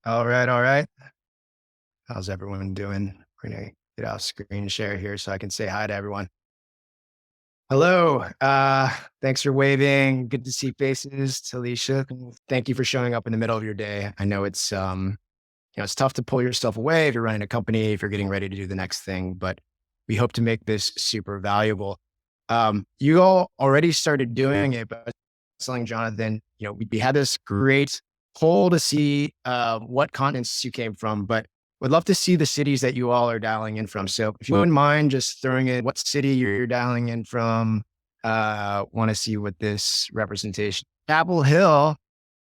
All right, all right. How's everyone doing? We're gonna get out screen share here so I can say hi to everyone. Hello. Thanks for waving. Good to see faces. Talisha, thank you for showing up in the middle of your day. I know it's tough to pull yourself away if you're running a company, if you're getting ready to do the next thing, but we hope to make this super valuable. You all already started doing it, but I was telling Jonathan, we had this great poll to see what continents you came from, but would love to see the cities that you all are dialing in from. So if you wouldn't mind just throwing in what city you're dialing in from, want to see what this representation. Chapel Hill,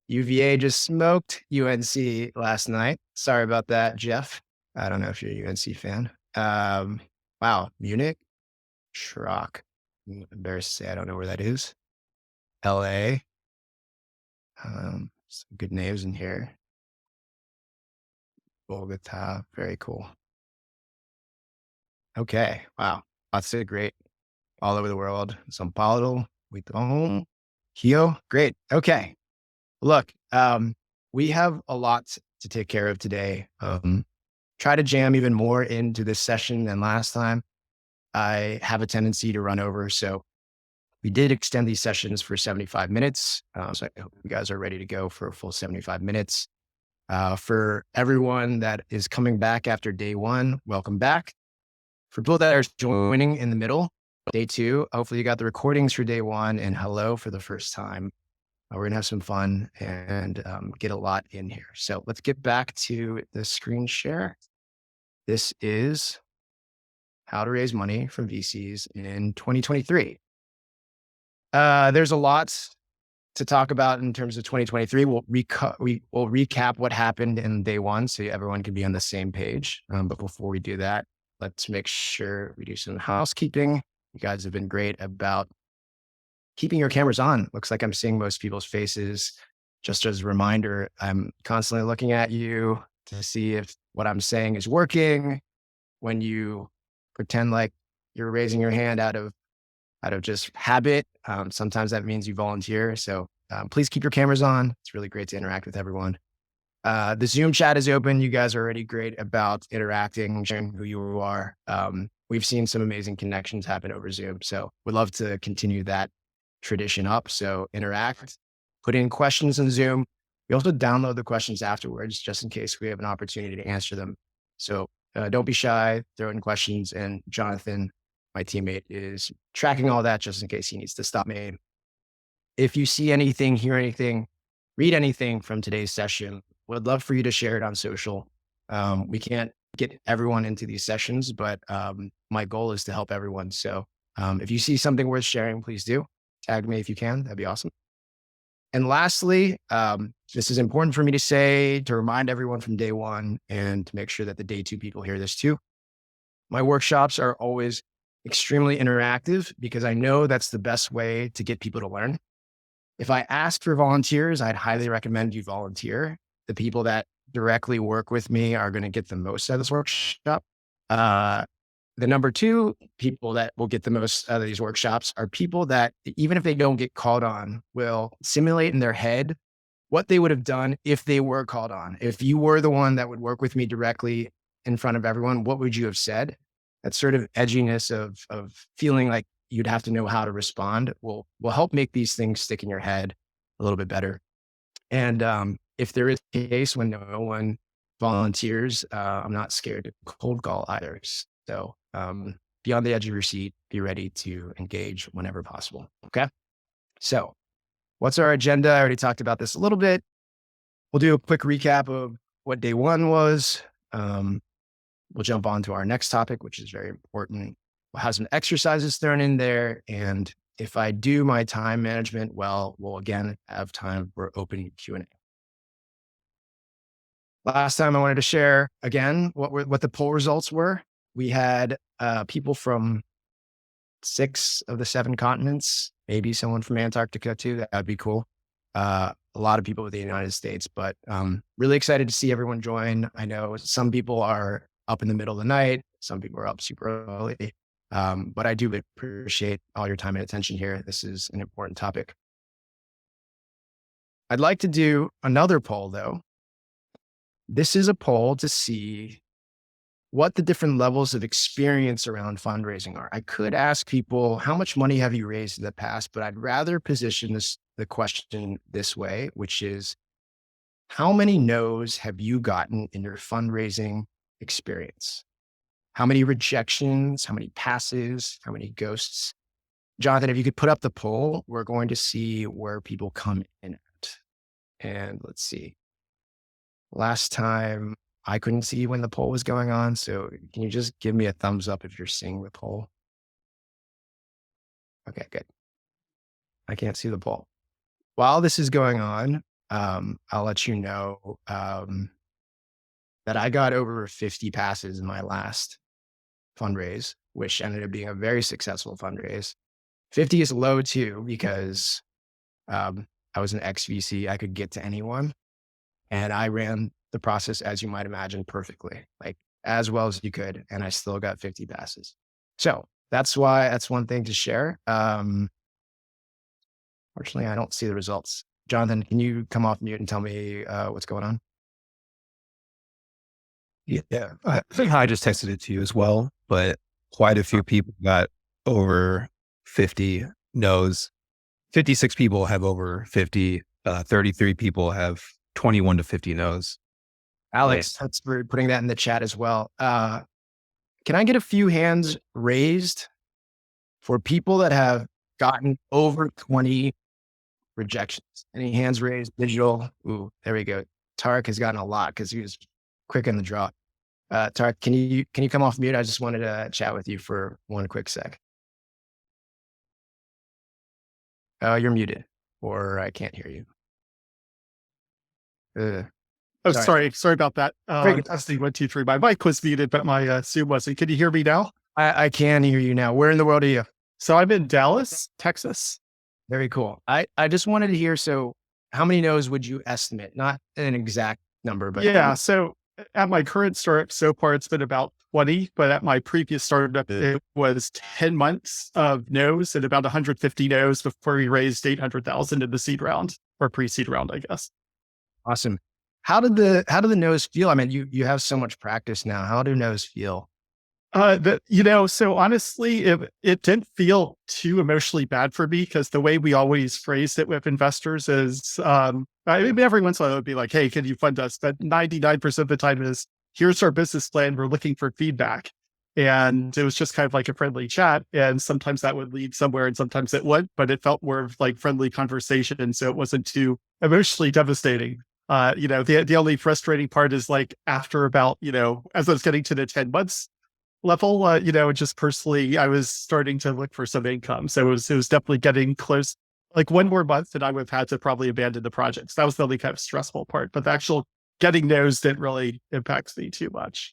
UVA just smoked UNC last night. Sorry about that, Jeff. I don't know if you're a UNC fan. Wow, Munich, Schrock. I'm embarrassed to say I don't know where that is. LA. Some good names in here. Bogota, very cool. Okay, wow. That's so great. All over the world. São Paulo, Rio, Rio, great. Okay. Look, we have a lot to take care of today. Try to jam even more into this session than last time. I have a tendency to run over, so we did extend these sessions for 75 minutes. So I hope you guys are ready to go for a full 75 minutes. For everyone that is coming back after day one, welcome back. For people that are joining in the middle, day two, hopefully you got the recordings for day one and hello for the first time. We're going to have some fun and get a lot in here. So let's get back to the screen share. This is how to raise money from VCs in 2023. There's a lot to talk about in terms of 2023. We'll recap what happened in day one so everyone can be on the same page. But before we do that, let's make sure we do some housekeeping. You guys have been great about keeping your cameras on. Looks like I'm seeing most people's faces. Just as a reminder, I'm constantly looking at you to see if what I'm saying is working. When you pretend like you're raising your hand out of just habit, sometimes that means you volunteer. So please keep your cameras on. It's really great to interact with everyone. The Zoom chat is open. You guys are already great about interacting, sharing who you are. We've seen some amazing connections happen over Zoom. So we'd love to continue that tradition up. So interact, put in questions in Zoom. We also download the questions afterwards, just in case we have an opportunity to answer them. So don't be shy, throw in questions. And Jonathan, my teammate, is tracking all that just in case he needs to stop me. If you see anything, hear anything, read anything from today's session, would love for you to share it on social. We can't get everyone into these sessions, but my goal is to help everyone. So if you see something worth sharing, please do. Tag me if you can. That'd be awesome. And lastly, this is important for me to say, to remind everyone from day one and to make sure that the day two people hear this too. My workshops are always extremely interactive because I know that's the best way to get people to learn. If I ask for volunteers, I'd highly recommend you volunteer. The people that directly work with me are going to get the most out of this workshop. The number two people that will get the most out of these workshops are people that, even if they don't get called on, will simulate in their head what they would have done if they were called on. If you were the one that would work with me directly in front of everyone, what would you have said? That sort of edginess of feeling like you'd have to know how to respond will help make these things stick in your head a little bit better. And if there is a case when no one volunteers, I'm not scared to cold call either. So be on the edge of your seat, be ready to engage whenever possible. Okay. So what's our agenda? I already talked about this a little bit. We'll do a quick recap of what day one was. We'll jump on to our next topic, which is very important. We'll have some exercises thrown in there. And if I do my time management well, we'll again have time for open Q&A. Last time I wanted to share again what the poll results were. We had people from 6 of the 7 continents, maybe someone from Antarctica too. That'd be cool. A lot of people with the United States, but really excited to see everyone join. I know some people are up in the middle of the night. Some people are up super early. But I do appreciate all your time and attention here. This is an important topic. I'd like to do another poll though. This is a poll to see what the different levels of experience around fundraising are. I could ask people, how much money have you raised in the past? But I'd rather position the question this way, which is, how many no's have you gotten in your fundraising experience? How many rejections? How many passes? How many ghosts? Jonathan, if you could put up the poll, we're going to see where people come in at. And let's see. Last time I couldn't see when the poll was going on. So can you just give me a thumbs up if you're seeing the poll? Okay, good. I can't see the poll. While this is going on, I'll let you know that I got over 50 passes in my last fundraise, which ended up being a very successful fundraise. 50 is low too, because I was an ex VC. I could get to anyone. And I ran the process, as you might imagine, perfectly, like as well as you could. And I still got 50 passes. So that's one thing to share. Fortunately, I don't see the results. Jonathan, can you come off mute and tell me what's going on? Yeah, I think I just texted it to you as well, but quite a few people got over 50 no's. 56 people have over 50. 33 people have 21 to 50 no's. Alex, thanks for putting that in the chat as well. Can I get a few hands raised for people that have gotten over 20 rejections? Any hands raised? Digital. Ooh, there we go. Tarek has gotten a lot because he was quick on the draw. Tarek, can you come off mute? I just wanted to chat with you for one quick sec. You're muted, or I can't hear you. Oh, sorry about that. Testing 1, 2, 3. My mic was muted, but my Zoom wasn't. Can you hear me now? I can hear you now. Where in the world are you? So I'm in Dallas, Texas. Very cool. I just wanted to hear, so how many no's would you estimate? Not an exact number, but yeah. So at my current startup so far, it's been about 20, but at my previous startup, it was 10 months of no's and about 150 no's before we raised 800,000 in the seed round, or pre-seed round, I guess. Awesome. How do the no's feel? I mean, you have so much practice now. How do no's feel? So honestly, it didn't feel too emotionally bad for me, because the way we always phrased it with investors is, every once in a while it would be like, hey, can you fund us? But 99% of the time is, here's our business plan. We're looking for feedback. And it was just kind of like a friendly chat. And sometimes that would lead somewhere and sometimes it would, but it felt more of like friendly conversation. And so it wasn't too emotionally devastating. The only frustrating part is like after about, as I was getting to the 10 months level, just personally, I was starting to look for some income. So it was definitely getting close. Like one more month and I would have had to probably abandon the project. So that was the only kind of stressful part, but the actual getting no's didn't really impact me too much.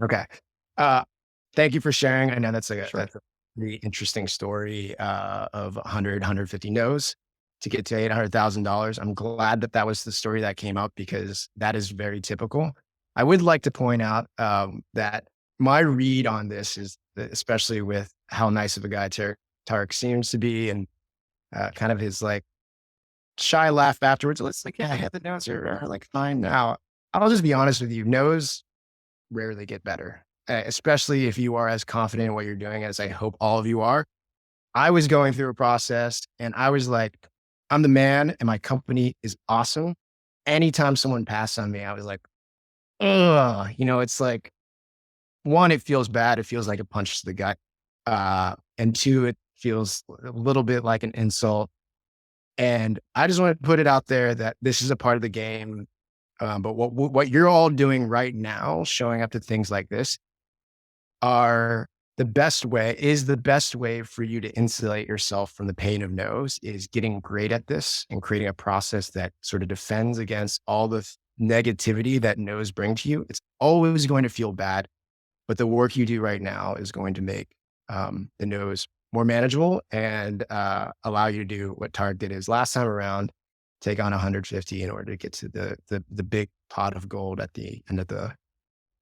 Okay. Thank you for sharing. I know that's that's a really interesting story of 100, 150 no's to get to $800,000. I'm glad that was the story that came up, because that is very typical. I would like to point out that my read on this is that, especially with how nice of a guy Tarek seems to be, and kind of his like shy laugh afterwards. It's like, yeah, I had the no's are like fine now. I'll just be honest with you. No's rarely get better, especially if you are as confident in what you're doing as I hope all of you are. I was going through a process and I was like, I'm the man and my company is awesome. Anytime someone passed on me, I was like, ugh, it's like, one, it feels bad. It feels like a punch to the gut. And two, it feels a little bit like an insult. And I just want to put it out there that this is a part of the game. But what you're all doing right now, showing up to things like this, is the best way for you to insulate yourself from the pain of no's, is getting great at this and creating a process that sort of defends against all the negativity that no's bring to you. It's always going to feel bad, but the work you do right now is going to make the no's more manageable and allow you to do what Tarek did his last time around, take on 150 in order to get to the big pot of gold at the end of the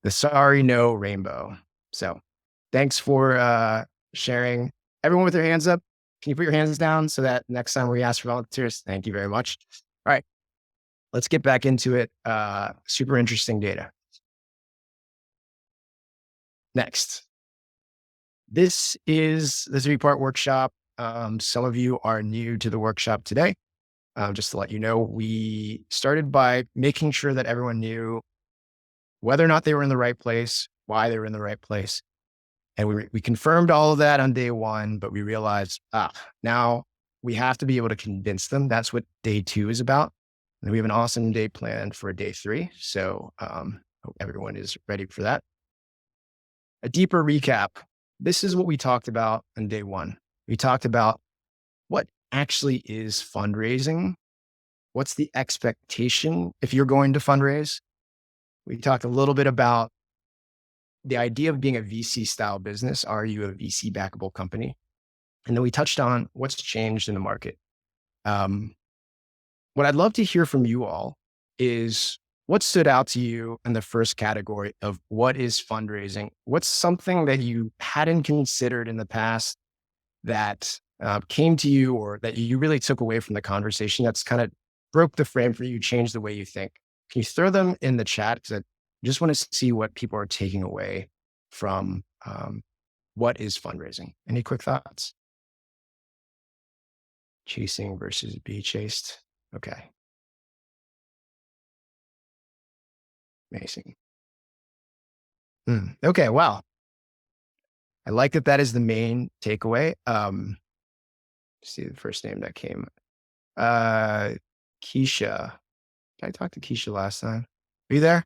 sorry no rainbow. So thanks for sharing. Everyone with their hands up, can you put your hands down so that next time we ask for volunteers? Thank you very much. All right. let's get back into it. Super interesting data. Next. This is the 3-part workshop. Some of you are new to the workshop today. Just to let you know, we started by making sure that everyone knew whether or not they were in the right place, why they were in the right place. And we confirmed all of that on day 1, but we realized, now we have to be able to convince them. That's what day 2 is about. And we have an awesome day planned for day 3. So hope everyone is ready for that. A deeper recap. This is what we talked about on day 1. We talked about what actually is fundraising. What's the expectation if you're going to fundraise? We talked a little bit about the idea of being a VC style business. Are you a VC backable company? And then we touched on what's changed in the market. What I'd love to hear from you all is what stood out to you in the first category of what is fundraising? What's something that you hadn't considered in the past that came to you or that you really took away from the conversation that's kind of broke the frame for you, changed the way you think? Can you throw them in the chat? Because I just want to see what people are taking away from what is fundraising. Any quick thoughts? Chasing versus be chased. Okay. Amazing. Okay, wow. I like that that is the main takeaway. See the first name that came. Keisha. Did I talk to Keisha last time? Are you there?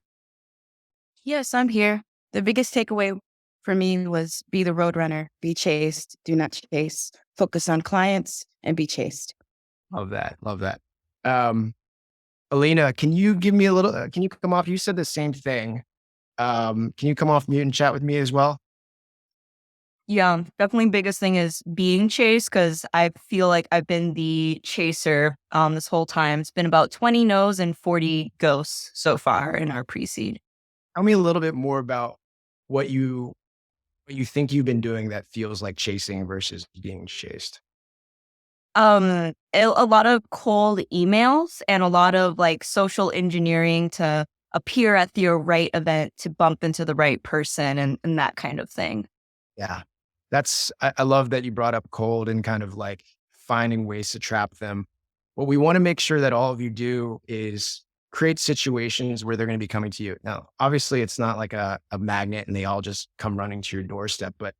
Yes, I'm here. The biggest takeaway for me was be the roadrunner, be chased, do not chase, focus on clients and be chased. Love that. Love that. Alina, can you give me a little, can you come off? You said the same thing. Can you come off mute and chat with me as well? Yeah, definitely biggest thing is being chased because I feel like I've been the chaser this whole time. It's been about 20 no's and 40 ghosts so far in our pre-seed. Tell me a little bit more about what you think you've been doing that feels like chasing versus being chased. A lot of cold emails and a lot of like social engineering to appear at the right event to bump into the right person and that kind of thing. Yeah. I love that you brought up cold and kind of like finding ways to trap them. What we want to make sure that all of you do is create situations where they're going to be coming to you. Now, obviously it's not like a magnet and they all just come running to your doorstep, but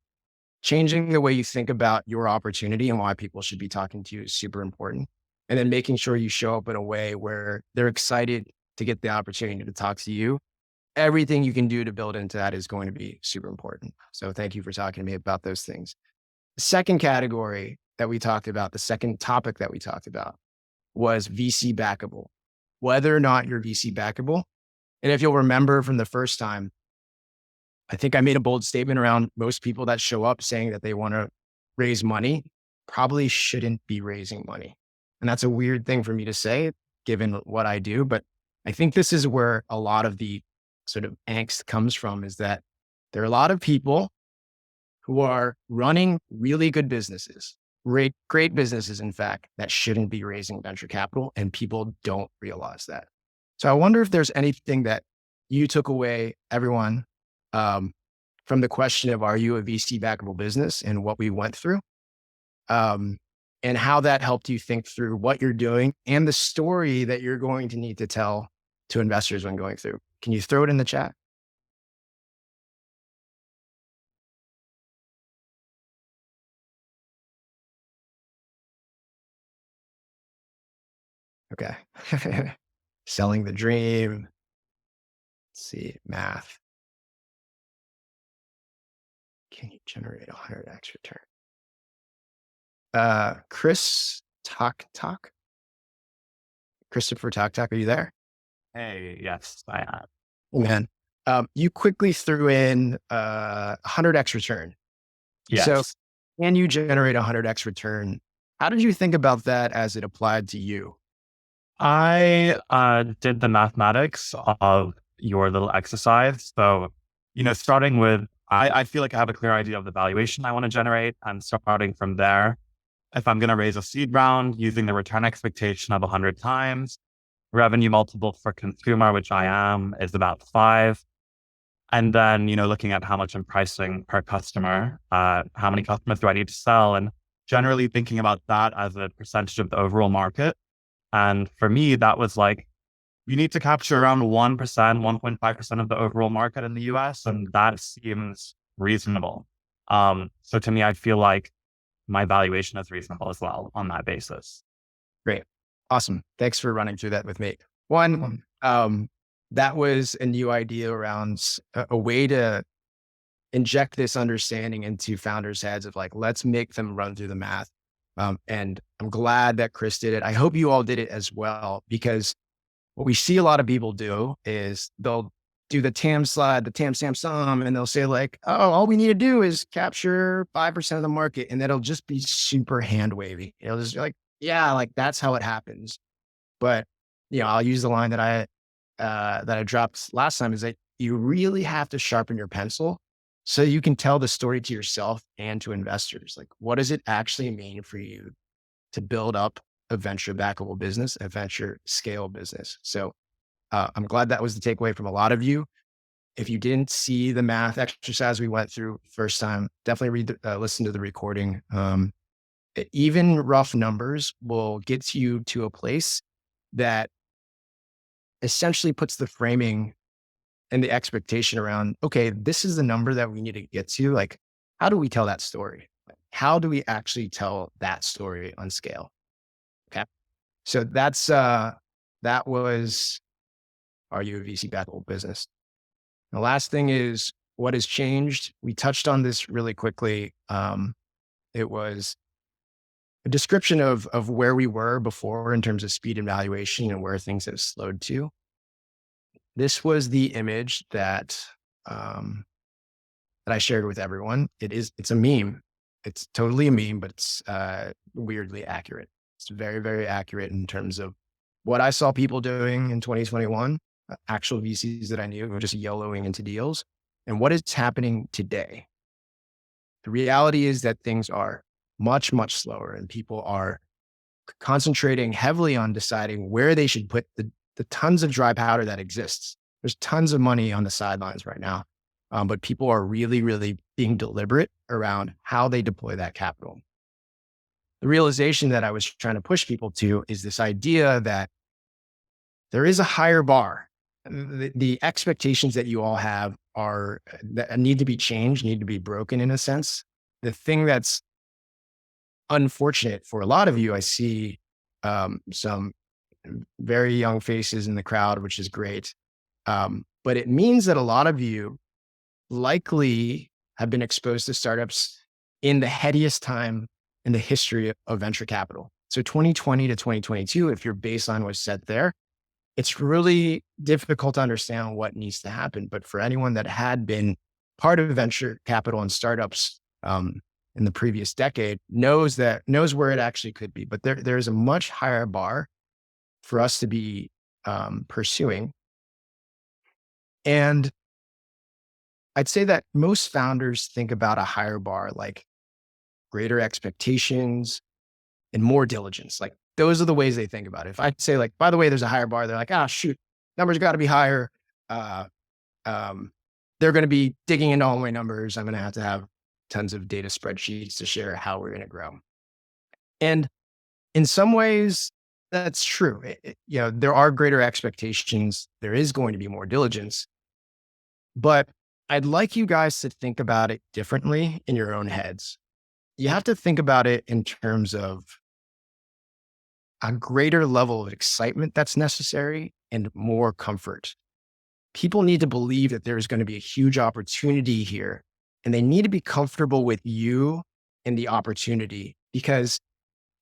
changing the way you think about your opportunity and why people should be talking to you is super important. And then making sure you show up in a way where they're excited to get the opportunity to talk to you. Everything you can do to build into that is going to be super important. So thank you for talking to me about those things. The second category that we talked about, the second topic that we talked about was VC backable, whether or not you're VC backable. And if you'll remember from the first time, I think I made a bold statement around most people that show up saying that they want to raise money probably shouldn't be raising money. And that's a weird thing for me to say, given what I do. But I think this is where a lot of the sort of angst comes from, is that there are a lot of people who are running really good businesses, great businesses, in fact, that shouldn't be raising venture capital, and people don't realize that. So I wonder if there's anything that you took away, everyone, from the question of, are you a VC backable business, and what we went through, and how that helped you think through what you're doing and the story that you're going to need to tell to investors when going through. Can you throw it in the chat? Okay. Selling the dream. Let's see, math. Can you generate 100x return? Chris Christopher Talk, are you there? Hey, yes, I am. Oh, man. You quickly threw in 100x return. Yes. So can you generate 100x return? How did you think about that as it applied to you? I did the mathematics of your little exercise. So, starting with, I feel like I have a clear idea of the valuation I want to generate. And starting from there, if I'm going to raise a seed round using the return expectation of 100 times, revenue multiple for consumer, which I am, is about 5. And then, looking at how much I'm pricing per customer, how many customers do I need to sell? And generally thinking about that as a percentage of the overall market. And for me, that was like, you need to capture around 1%, 1.5% of the overall market in the US. And that seems reasonable. So to me, I feel like my valuation is reasonable as well on that basis. Great. Awesome. Thanks for running through that with me. One, that was a new idea around a way to inject this understanding into founders' heads of like, let's make them run through the math. And I'm glad that Chris did it. I hope you all did it as well, because what we see a lot of people do is they'll do the TAM slide, the TAM SAM sum, and they'll say like, oh, all we need to do is capture 5% of the market. And that'll just be super hand wavy. It'll just be like, yeah, like that's how it happens. But, I'll use the line that I dropped last time, is that you really have to sharpen your pencil so you can tell the story to yourself and to investors. Like, what does it actually mean for you to build up a venture backable business, a venture scale business? So I'm glad that was the takeaway from a lot of you. If you didn't see the math exercise we went through first time, definitely listen to the recording. Even rough numbers will get you to a place that essentially puts the framing and the expectation around, okay, this is the number that we need to get to. Like, how do we tell that story? How do we actually tell that story on scale? Okay. So that was, are you a VC backable business? The last thing is, what has changed? We touched on this really quickly. It was a description of where we were before in terms of speed and valuation and where things have slowed to. This was the image that I shared with everyone. It's a meme. It's totally a meme, but it's weirdly accurate. It's very, very accurate in terms of what I saw people doing in 2021, actual VCs that I knew were just YOLOing into deals, and what is happening today. The reality is that things are much, much slower, and people are concentrating heavily on deciding where they should put the tons of dry powder that exists. There's tons of money on the sidelines right now, but people are really, really being deliberate around how they deploy that capital. The realization that I was trying to push people to is this idea that there is a higher bar. The expectations that you all have that need to be changed, need to be broken in a sense. The thing that's unfortunate for a lot of you, I see some very young faces in the crowd, which is great. But it means that a lot of you likely have been exposed to startups in the headiest time in the history of venture capital. So 2020 to 2022, if your baseline was set there, it's really difficult to understand what needs to happen. But for anyone that had been part of venture capital and startups in the previous decade, knows where it actually could be. But there's a much higher bar for us to be pursuing. And I'd say that most founders think about a higher bar, like greater expectations and more diligence. Like those are the ways they think about it. If I say like, by the way, there's a higher bar, they're like, shoot, numbers got to be higher. They're going to be digging into all my numbers. I'm going to have tons of data spreadsheets to share how we're going to grow. And in some ways, that's true. There are greater expectations. There is going to be more diligence. But I'd like you guys to think about it differently in your own heads. You have to think about it in terms of a greater level of excitement that's necessary and more comfort. People need to believe that there's going to be a huge opportunity here, and they need to be comfortable with you and the opportunity because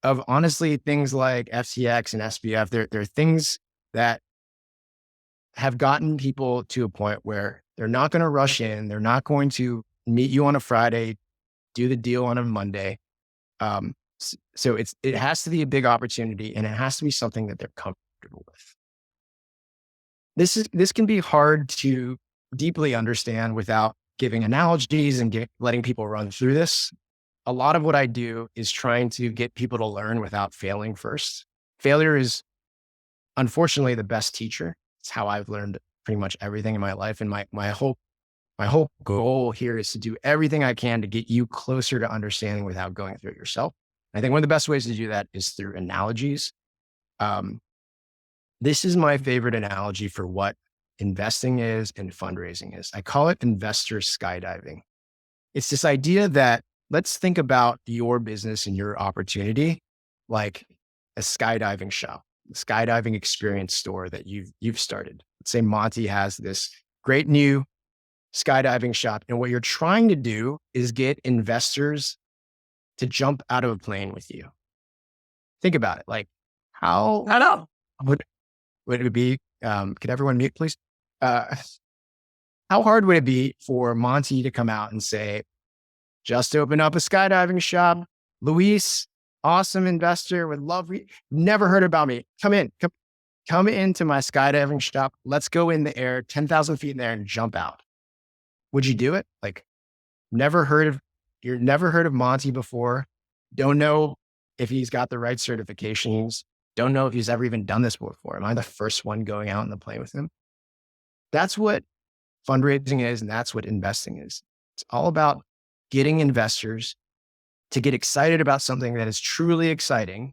of honestly things like FTX and SBF. They're things that have gotten people to a point where they're not going to rush in. They're not going to meet you on a Friday, do the deal on a Monday. So it has to be a big opportunity, and it has to be something that they're comfortable with. This can be hard to deeply understand without giving analogies and letting people run through this. A lot of what I do is trying to get people to learn without failing first. Failure is unfortunately the best teacher. It's how I've learned pretty much everything in my life. And my whole goal here is to do everything I can to get you closer to understanding without going through it yourself. I think one of the best ways to do that is through analogies. Um, this is my favorite analogy for what investing is and fundraising is. I call it investor skydiving. It's this idea that let's think about your business and your opportunity like a skydiving shop, a skydiving experience store that you've started. Let's say Monty has this great new skydiving shop, and what you're trying to do is get investors to jump out of a plane with you. Think about it. Like, how I know. would it be? Could everyone mute, please? How hard would it be for Monty to come out and say, just opened up a skydiving shop. Luis, awesome investor, would love you. Never heard about me. Come into my skydiving shop. Let's go in the air, 10,000 feet in the air and jump out. Would you do it? Like, you've never heard of Monty before. Don't know if he's got the right certifications. Don't know if he's ever even done this before. Am I the first one going out in the plane with him? That's what fundraising is, and that's what investing is. It's all about getting investors to get excited about something that is truly exciting,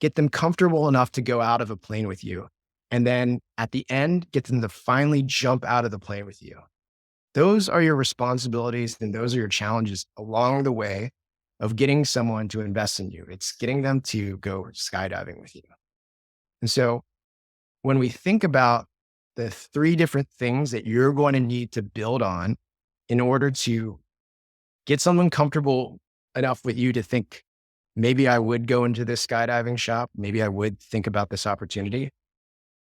get them comfortable enough to go out of a plane with you, and then at the end, get them to finally jump out of the plane with you. Those are your responsibilities, and those are your challenges along the way of getting someone to invest in you. It's getting them to go skydiving with you. And so when we think about the 3 different things that you're going to need to build on in order to get someone comfortable enough with you to think, maybe I would go into this skydiving shop. Maybe I would think about this opportunity.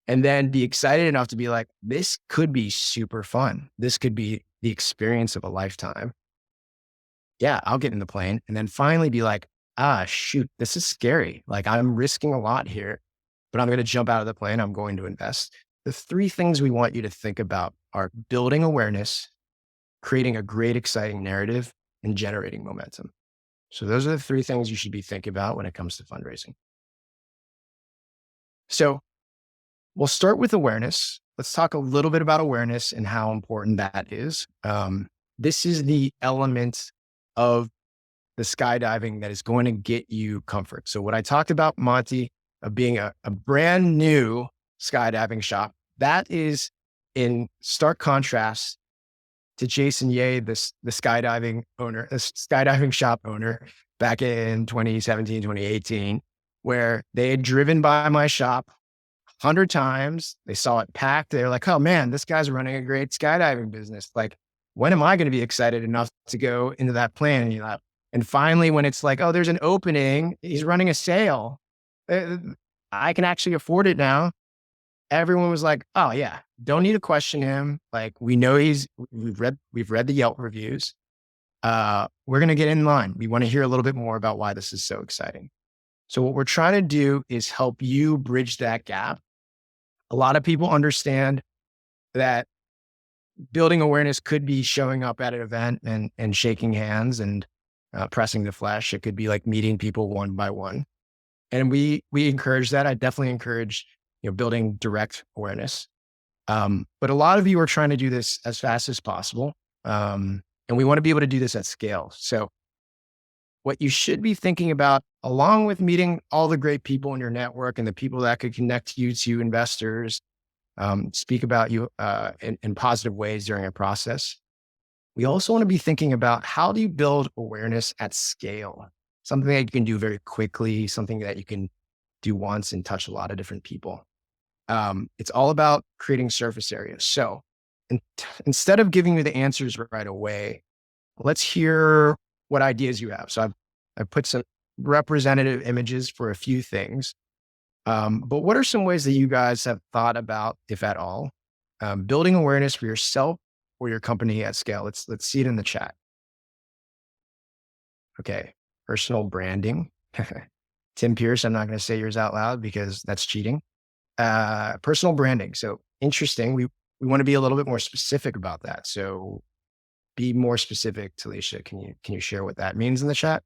And then be excited enough to be like, this could be super fun. This could be the experience of a lifetime. Yeah, I'll get in the plane. And then finally be like, shoot, this is scary. Like, I'm risking a lot here, but I'm going to jump out of the plane. I'm going to invest. The 3 things we want you to think about are building awareness, creating a great, exciting narrative, and generating momentum. So those are the 3 things you should be thinking about when it comes to fundraising. So we'll start with awareness. Let's talk a little bit about awareness and how important that is. This is the element of the skydiving that is going to get you comfort. So what I talked about, Monty, of being a brand new skydiving shop, that is in stark contrast to Jason Ye, the skydiving owner, the skydiving shop owner back in 2017, 2018, where they had driven by my shop 100 times. They saw it packed. They're like, oh man, this guy's running a great skydiving business. Like, when am I going to be excited enough to go into that plane? And finally, when it's like, oh, there's an opening, he's running a sale. I can actually afford it now. Everyone was like, oh yeah, don't need to question him. Like, we know we've read the Yelp reviews. We're going to get in line. We want to hear a little bit more about why this is so exciting. So what we're trying to do is help you bridge that gap. A lot of people understand that building awareness could be showing up at an event and shaking hands and pressing the flesh. It could be like meeting people one by one. And we encourage that. I definitely encourage, building direct awareness. But a lot of you are trying to do this as fast as possible. And we want to be able to do this at scale. So what you should be thinking about, along with meeting all the great people in your network and the people that could connect you to investors, speak about you in positive ways during a process. We also want to be thinking about, how do you build awareness at scale? Something that you can do very quickly, something that you can do once and touch a lot of different people. It's all about creating surface area. So instead of giving you the answers right away, let's hear what ideas you have. So I've put some representative images for a few things. But what are some ways that you guys have thought about, if at all, building awareness for yourself or your company at scale? Let's see it in the chat. Okay. Personal branding. Tim Pierce, I'm not going to say yours out loud because that's cheating. Personal branding. So interesting. We want to be a little bit more specific about that. So be more specific, Talisha. Can you share what that means in the chat?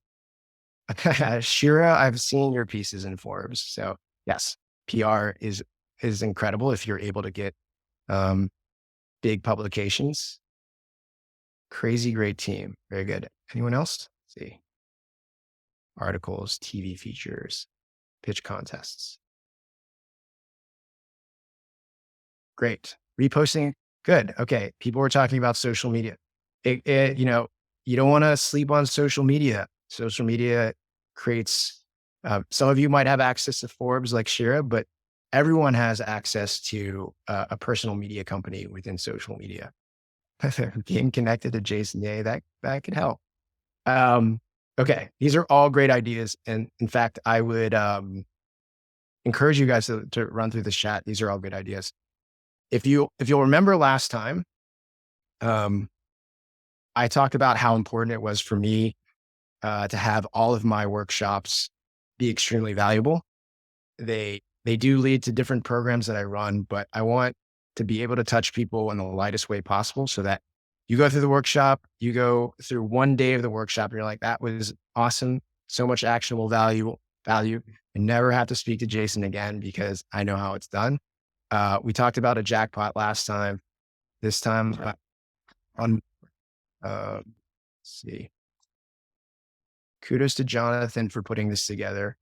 Shira, I've seen your pieces in Forbes. So yes, PR is incredible if you're able to get big publications. Crazy great team. Very good. Anyone else? Let's see. Articles, TV features, pitch contests. Great. Reposting. Good. Okay. People were talking about social media. You know, you don't want to sleep on social media. Social media creates, some of you might have access to Forbes like Shira, but everyone has access to a personal media company within social media. Being connected to Jason Day, that could help. Okay. These are all great ideas. And in fact, I would encourage you guys to run through this chat. These are all good ideas. If you'll remember last time, I talked about how important it was for me to have all of my workshops be extremely valuable. They do lead to different programs that I run, but I want to be able to touch people in the lightest way possible so that you go through the workshop, you go through one day of the workshop, and you're like, that was awesome. So much actionable value, and never have to speak to Jason again because I know how it's done. We talked about a jackpot last time. This time let's see. Kudos to Jonathan for putting this together.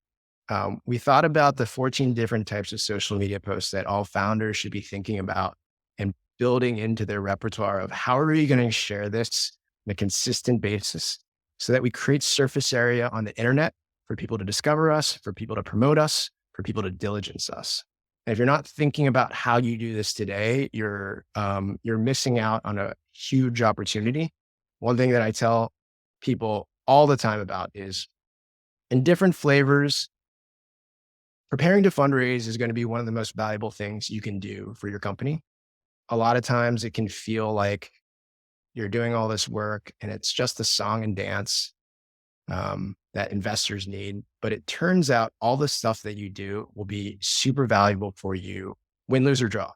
We thought about the 14 different types of social media posts that all founders should be thinking about and building into their repertoire of how are we going to share this on a consistent basis so that we create surface area on the internet for people to discover us, for people to promote us, for people to diligence us. And if you're not thinking about how you do this today, you're missing out on a huge opportunity. One thing that I tell people all the time about is in different flavors, preparing to fundraise is going to be one of the most valuable things you can do for your company. A lot of times it can feel like you're doing all this work and it's just the song and dance that investors need. But it turns out all the stuff that you do will be super valuable for you, win, lose, or draw.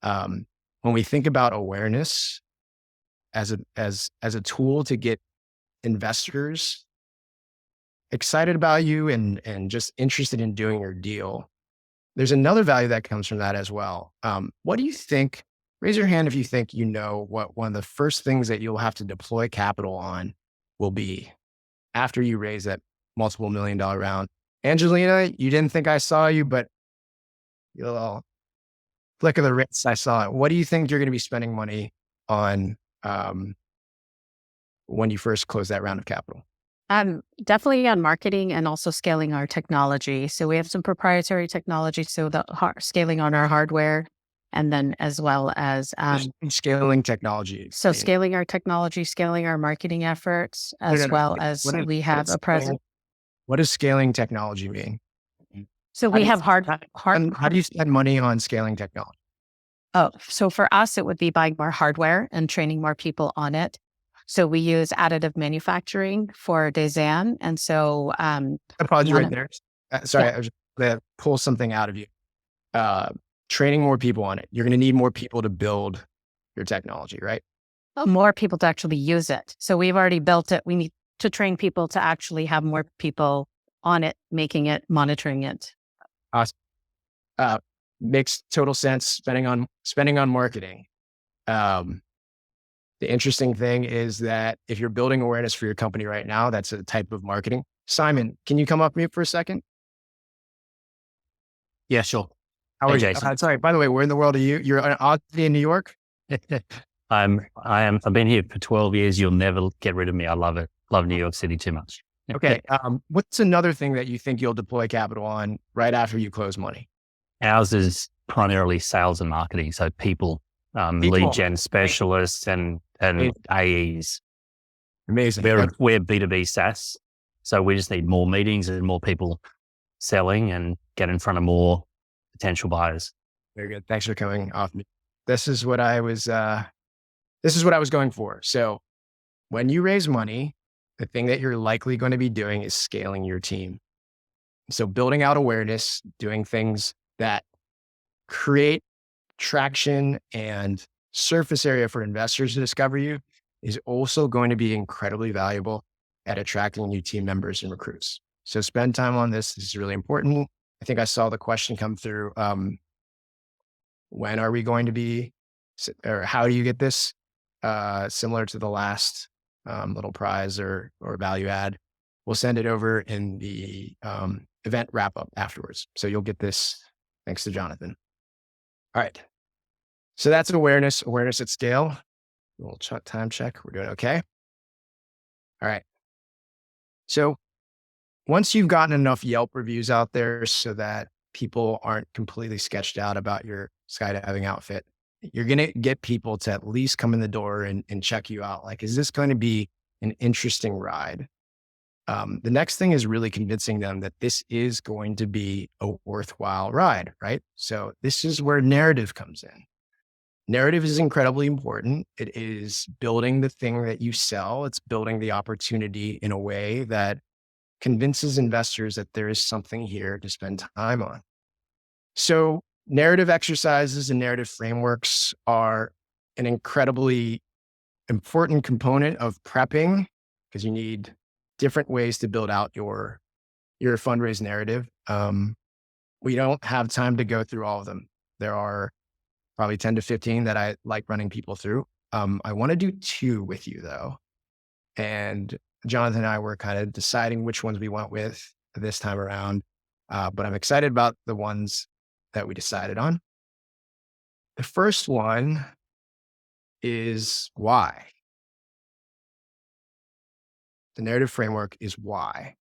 When we think about awareness as a tool to get investors excited about you and just interested in doing your deal, there's another value that comes from that as well. What do you think? Raise your hand if you think you know what one of the first things that you'll have to deploy capital on will be after you raise that multiple $1 million round. Angelina, you didn't think I saw you, but a little flick of the wrist, I saw it. What do you think you're going to be spending money on when you first close that round of capital? Definitely on marketing and also scaling our technology. So we have some proprietary technology, so the scaling on our hardware, and then as well as scaling technology. So scaling our technology, scaling our marketing efforts, as well as we have a presence. What does scaling technology mean? So we have hard. How do you spend money on scaling technology? Oh, so for us, it would be buying more hardware and training more people on it. So we use additive manufacturing for design. And so I pause you right there. Sorry, I was just going to pull something out of you. Training more people on it. You're going to need more people to build your technology, right? More people to actually use it. So we've already built it. We need to train people to actually have more people on it, making it, monitoring it. Awesome. Makes total sense. Spending on marketing. The interesting thing is that if you're building awareness for your company right now, that's a type of marketing. Simon, can you come up mute for a second? Yeah, sure. How are you? Sorry, by the way, where in the world are you? You're an Aussie in New York? I've been here for 12 years. You'll never get rid of me. I love it. Love New York City too much. Okay. What's another thing that you think you'll deploy capital on right after you close money? Ours is primarily sales and marketing. So people. Lead gen specialists and AEs. Amazing. We're B2B SaaS. So we just need more meetings and more people selling and get in front of more potential buyers. Very good. Thanks for coming off me. This is what I was going for. So when you raise money, the thing that you're likely going to be doing is scaling your team. So building out awareness, doing things that create traction and surface area for investors to discover you is also going to be incredibly valuable at attracting new team members and recruits. So spend time on this. This is really important. I think I saw the question come through. When are we going to be, or how do you get this? Similar to the last little prize or value add, we'll send it over in the event wrap up afterwards. So you'll get this thanks to Jonathan. All right. So that's awareness at scale. We'll time check. We're doing okay. All right. So once you've gotten enough Yelp reviews out there so that people aren't completely sketched out about your skydiving outfit, you're going to get people to at least come in the door and check you out. Like, is this going to be an interesting ride? The next thing is really convincing them that this is going to be a worthwhile ride, right? So this is where narrative comes in. Narrative is incredibly important. It is building the thing that you sell. It's building the opportunity in a way that convinces investors that there is something here to spend time on. So narrative exercises and narrative frameworks are an incredibly important component of prepping, because you need different ways to build out your fundraise narrative. We don't have time to go through all of them. There are probably 10 to 15 that I like running people through. I want to do 2 with you though. And Jonathan and I were kind of deciding which ones we went with this time around. But I'm excited about the ones that we decided on. The first one is why. The narrative framework is why.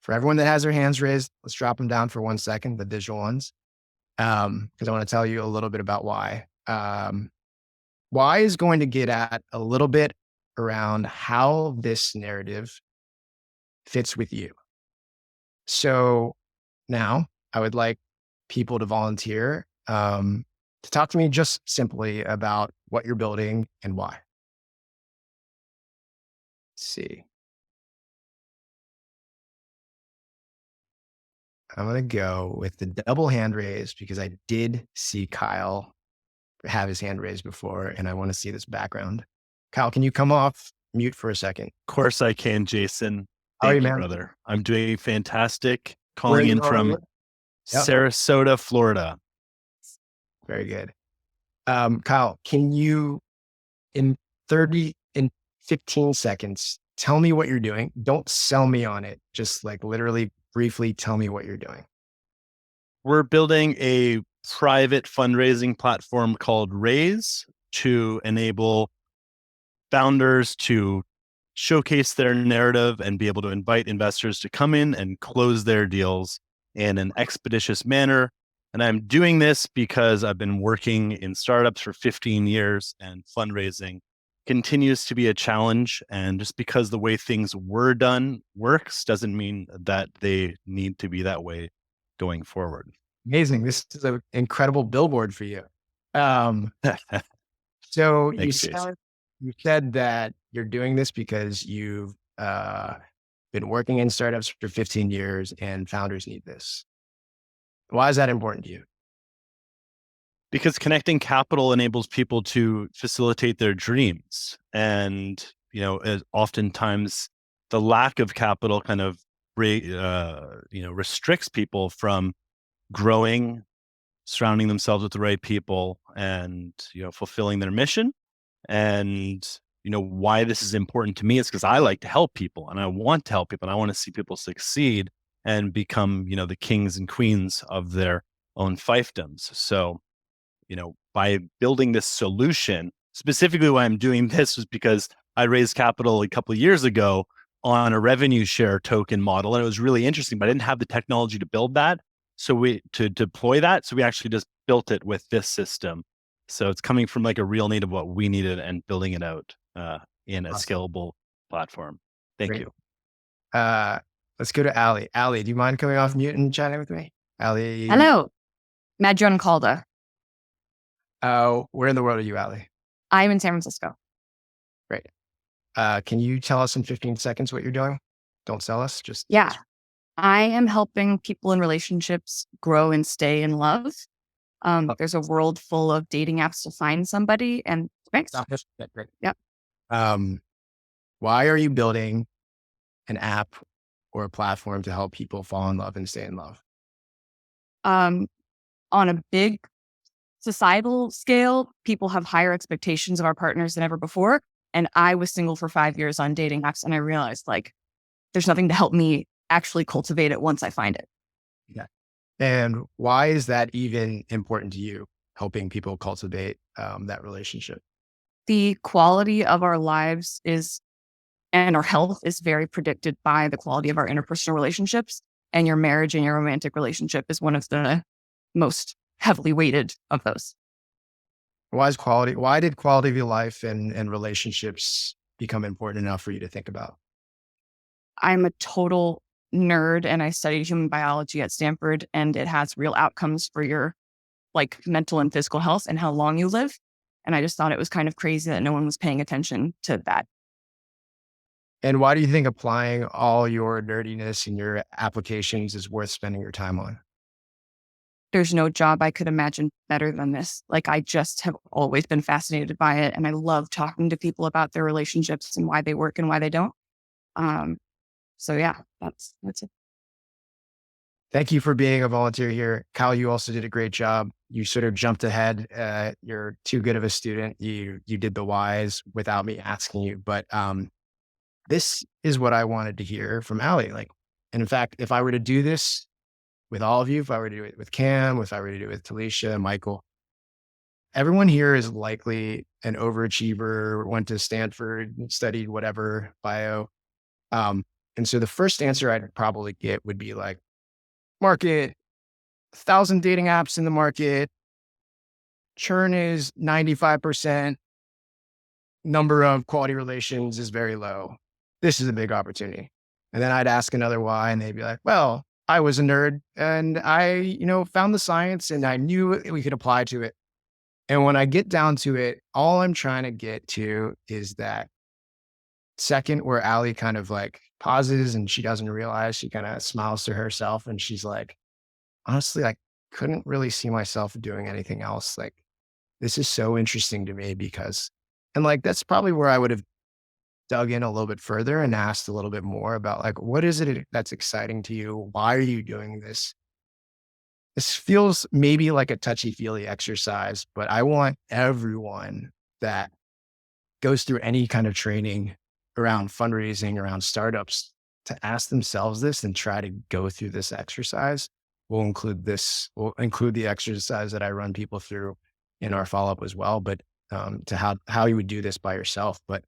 For everyone that has their hands raised, let's drop them down for 1 second, the visual ones, because I want to tell you a little bit about why. Why is going to get at a little bit around how this narrative fits with you. So now I would like people to volunteer to talk to me just simply about what you're building and why. Let's see. I'm going to go with the double hand raise because I did see Kyle have his hand raised before and I want to see this background. Kyle, can you come off mute for a second? Of course I can, Jason. How are Thank you, you, man? brother. I'm doing fantastic. Where are Calling you in from? from Yep. Sarasota, Florida. Very good. Kyle, can you, in 15 seconds, tell me what you're doing? Don't sell me on it. Just like literally briefly tell me what you're doing. We're building a private fundraising platform called Raise to enable founders to showcase their narrative and be able to invite investors to come in and close their deals in an expeditious manner. And I'm doing this because I've been working in startups for 15 years and fundraising continues to be a challenge. And just because the way things were done works doesn't mean that they need to be that way going forward. Amazing. This is an incredible billboard for you. So Thanks, you said that you're doing this because you've been working in startups for 15 years and founders need this. Why is that important to you? Because connecting capital enables people to facilitate their dreams. And, oftentimes the lack of capital kind of, restricts people from growing, surrounding themselves with the right people and, fulfilling their mission. And, why this is important to me is because I like to help people and I want to help people and I want to see people succeed and become, the kings and queens of their own fiefdoms. So, by building this solution, specifically why I'm doing this was because I raised capital a couple of years ago on a revenue share token model. And it was really interesting, but I didn't have the technology to build that. To deploy that. So we actually just built it with this system. So it's coming from like a real need of what we needed and building it out in a scalable platform. Thank you. Let's go to Ali. Ali, do you mind coming off mute and chatting with me? Ali. Hello, Madron Calda. Where in the world are you, Ali? I'm in San Francisco. Great. Can you tell us in 15 seconds what you're doing? Don't sell us. Yeah. I am helping people in relationships grow and stay in love. There's a world full of dating apps to find somebody. And thanks. Great. Yep. Why are you building an app or a platform to help people fall in love and stay in love? On a big societal scale, people have higher expectations of our partners than ever before. And I was single for 5 years on dating apps, and I realized like there's nothing to help me actually cultivate it once I find it. Yeah. And why is that even important to you, helping people cultivate that relationship? The quality of our lives is and our health is very predicted by the quality of our interpersonal relationships. And your marriage and your romantic relationship is one of the most heavily weighted of those. Why did quality of your life and relationships become important enough for you to think about? I'm a total nerd and I studied human biology at Stanford, and it has real outcomes for your like mental and physical health and how long you live. And I just thought it was kind of crazy that no one was paying attention to that. And why do you think applying all your nerdiness and your applications is worth spending your time on? There's no job I could imagine better than this. Like, I just have always been fascinated by it. And I love talking to people about their relationships and why they work and why they don't. Um, so yeah, that's it. Thank you for being a volunteer here. Kyle, you also did a great job. You sort of jumped ahead. You're too good of a student. You did the whys without me asking you. But this is what I wanted to hear from Allie. Like, and in fact, if I were to do this with all of you, if I were to do it with Cam, if I were to do it with Talisha, Michael, everyone here is likely an overachiever, went to Stanford, studied whatever bio. And so the first answer I'd probably get would be like, market, 1,000 dating apps in the market, churn is 95%, number of quality relations is very low. This is a big opportunity. And then I'd ask another why, and they'd be like, well, I was a nerd and I, found the science and I knew we could apply to it. And when I get down to it, all I'm trying to get to is that second where Allie kind of like pauses and she doesn't realize, she kind of smiles to herself and she's like, honestly, I couldn't really see myself doing anything else. Like, this is so interesting to me because, and like, that's probably where I would have dug in a little bit further and asked a little bit more about like, what is it that's exciting to you? Why are you doing this? This feels maybe like a touchy-feely exercise, but I want everyone that goes through any kind of training around fundraising, around startups, to ask themselves this and try to go through this exercise. We'll include the exercise that I run people through in our follow-up as well, but to how you would do this by yourself. But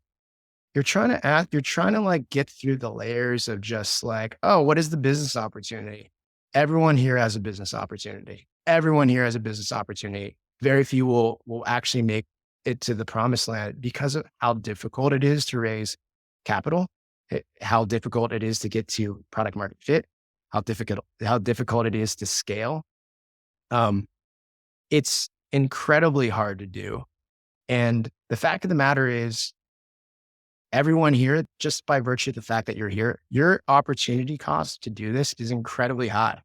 you're trying to like get through the layers of just like, oh, what is the business opportunity? Everyone here has a business opportunity. Everyone here has a business opportunity. Very few will actually make it to the promised land because of how difficult it is to raise capital, how difficult it is to get to product market fit, how difficult it is to scale. It's incredibly hard to do. And the fact of the matter is, everyone here, just by virtue of the fact that you're here, your opportunity cost to do this is incredibly high.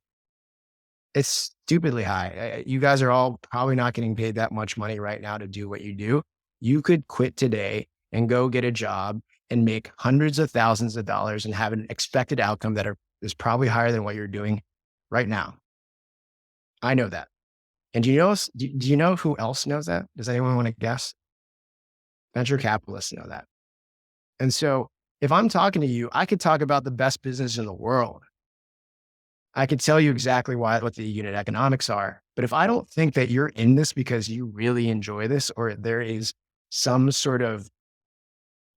It's stupidly high. You guys are all probably not getting paid that much money right now to do what you do. You could quit today and go get a job and make hundreds of thousands of dollars and have an expected outcome that is probably higher than what you're doing right now. I know that. And do you know who else knows that? Does anyone want to guess? Venture capitalists know that. And so if I'm talking to you, I could talk about the best business in the world. I could tell you exactly what the unit economics are. But if I don't think that you're in this because you really enjoy this, or there is some sort of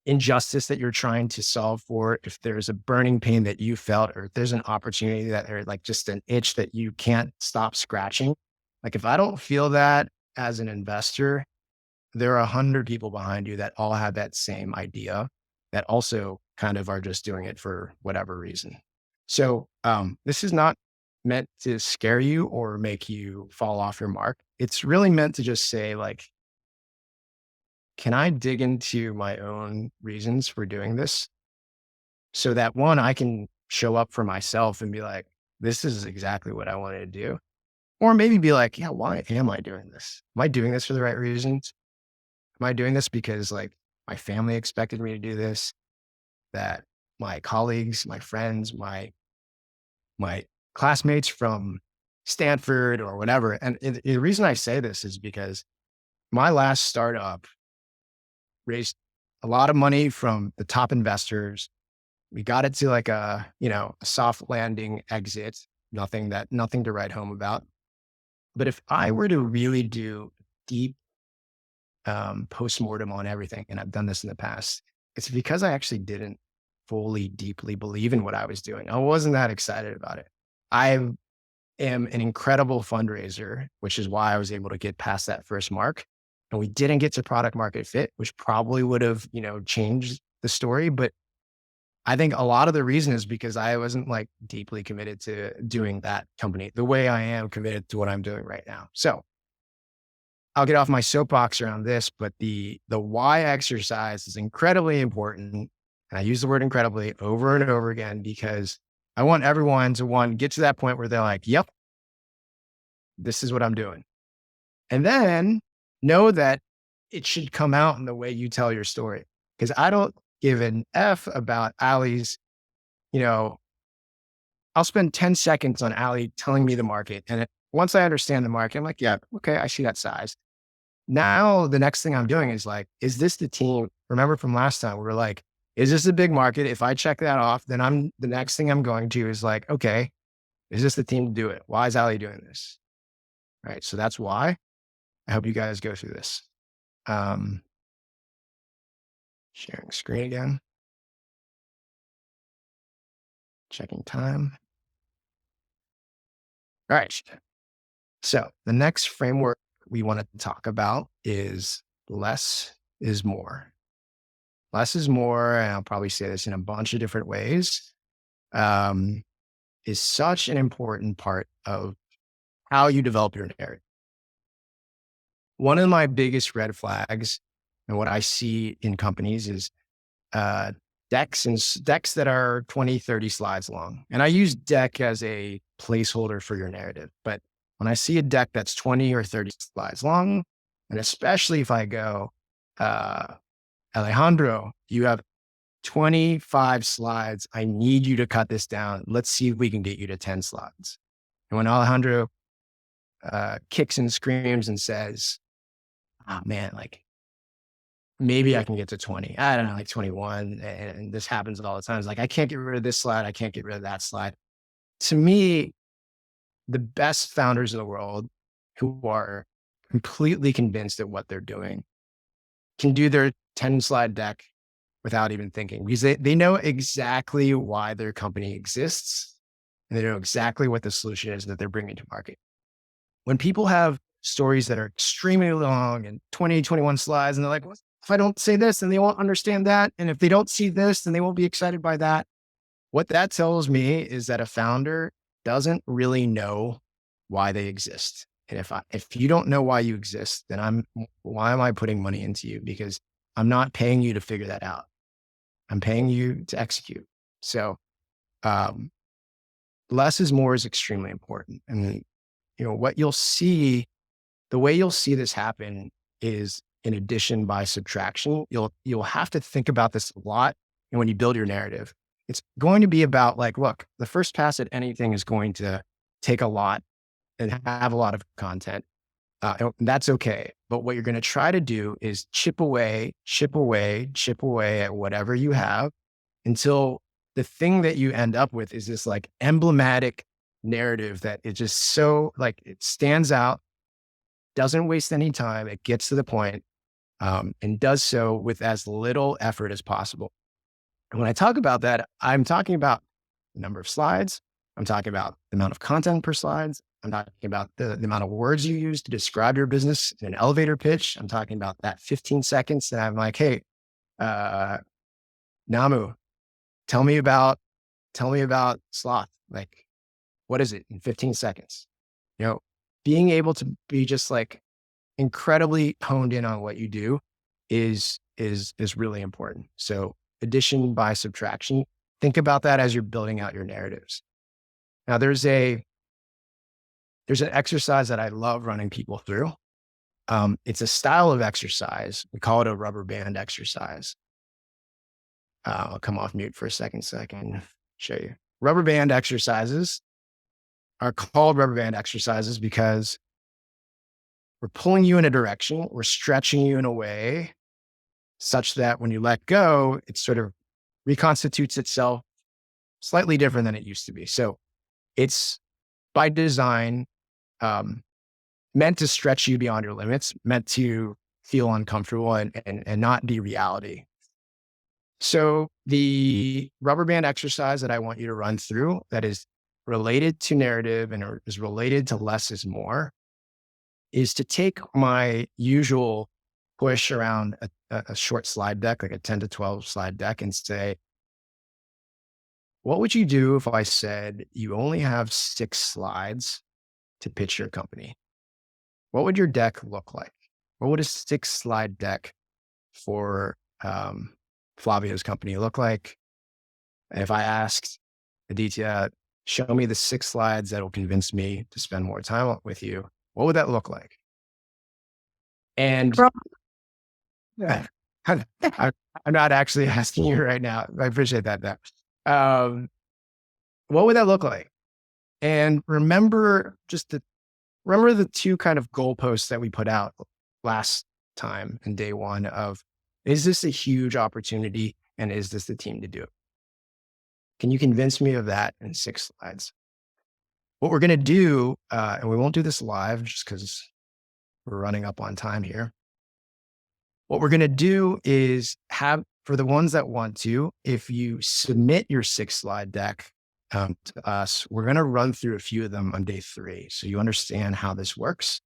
injustice that you're trying to solve for, if there's a burning pain that you felt, or if there's an opportunity that, or like just an itch that you can't stop scratching, like if I don't feel that as an investor, there are 100 people behind you that all have that same idea that also kind of are just doing it for whatever reason. So this is not meant to scare you or make you fall off your mark. It's really meant to just say like, can I dig into my own reasons for doing this so that one, I can show up for myself and be like, this is exactly what I wanted to do. Or maybe be like, yeah, why am I doing this? Am I doing this for the right reasons? Am I doing this because like my family expected me to do this? That my colleagues, my friends, my classmates from Stanford or whatever. And the reason I say this is because my last startup raised a lot of money from the top investors. We got it to like a, a soft landing exit, nothing to write home about. But if I were to really do deep postmortem on everything, and I've done this in the past, it's because I actually didn't fully, deeply believe in what I was doing. I wasn't that excited about it. I am an incredible fundraiser, which is why I was able to get past that first mark. And we didn't get to product market fit, which probably would have, changed the story. But I think a lot of the reason is because I wasn't like deeply committed to doing that company the way I am committed to what I'm doing right now. So I'll get off my soapbox around this, but the why exercise is incredibly important. And I use the word incredibly over and over again because I want everyone to get to that point where they're like, yep, this is what I'm doing. And then know that it should come out in the way you tell your story. Because I don't give an F about Ali's, I'll spend 10 seconds on Ali telling me the market. And once I understand the market, I'm like, yeah, okay, I see that size. Now, the next thing I'm doing is like, is this the team? Remember from last time, we were like, is this a big market? If I check that off, then the next thing I'm going to is like, okay, is this the team to do it? Why is Ali doing this? Right. So that's why I hope you guys go through this. Sharing screen again. Checking time. All right. So the next framework we want to talk about is less is more. Less is more, and I'll probably say this in a bunch of different ways, is such an important part of how you develop your narrative. One of my biggest red flags and what I see in companies is decks that are 20, 30 slides long. And I use deck as a placeholder for your narrative. But when I see a deck that's 20 or 30 slides long, and especially if I go, Alejandro, you have 25 slides. I need you to cut this down. Let's see if we can get you to 10 slides. And when Alejandro kicks and screams and says, oh man, like maybe I can get to 20. I don't know, like 21. And this happens all the time. It's like, I can't get rid of this slide. I can't get rid of that slide. To me, the best founders in the world who are completely convinced at what they're doing can do their 10 slide deck without even thinking, because they know exactly why their company exists and they know exactly what the solution is that they're bringing to market. When people have stories that are extremely long and 20, 21 slides, and they're like, well, if I don't say this, then they won't understand that. And if they don't see this, then they won't be excited by that. What that tells me is that a founder doesn't really know why they exist. And if you don't know why you exist, then why am I putting money into you? Because I'm not paying you to figure that out. I'm paying you to execute. So, less is more is extremely important. And what you'll see, the way you'll see this happen is in addition by subtraction. You'll have to think about this a lot. And when you build your narrative, it's going to be about like, look, the first pass at anything is going to take a lot and have a lot of content. And that's okay. But what you're going to try to do is chip away at whatever you have until the thing that you end up with is this like emblematic narrative that is just so like it stands out, doesn't waste any time. It gets to the point, and does so with as little effort as possible. And when I talk about that, I'm talking about the number of slides. I'm talking about the amount of content per slides. I'm talking about the amount of words you use to describe your business in an elevator pitch. I'm talking about that 15 seconds that I'm like, hey, Namu, tell me about sloth. Like, what is it in 15 seconds? Being able to be just like incredibly honed in on what you do is really important. So addition by subtraction, think about that as you're building out your narratives. Now there's an exercise that I love running people through. It's a style of exercise. We call it a rubber band exercise. I'll come off mute for a second so I can show you. Rubber band exercises are called rubber band exercises because we're pulling you in a direction, we're stretching you in a way such that when you let go, it sort of reconstitutes itself slightly different than it used to be. So it's by design meant to stretch you beyond your limits, meant to feel uncomfortable and not be reality. So the rubber band exercise that I want you to run through that is related to narrative and is related to less is more is to take my usual push around a short slide deck, like a 10 to 12 slide deck, and say, what would you do if I said you only have 6 slides to pitch your company? What would your deck look like? What would a 6 slide deck for Flavio's company look like? And if I asked Aditya, show me the 6 slides that will convince me to spend more time with you, what would that look like? And I'm not actually asking you right now. I appreciate that. What would that look like? And remember the 2 kind of goalposts that we put out last time in day 1 of, is this a huge opportunity and is this the team to do it? Can you convince me of that in 6 slides? What we're going to do, and we won't do this live just because we're running up on time here. What we're going to do is have, for the ones that want to, if you submit your 6 slide deck to us, we're going to run through a few of them on day 3. So you understand how this works.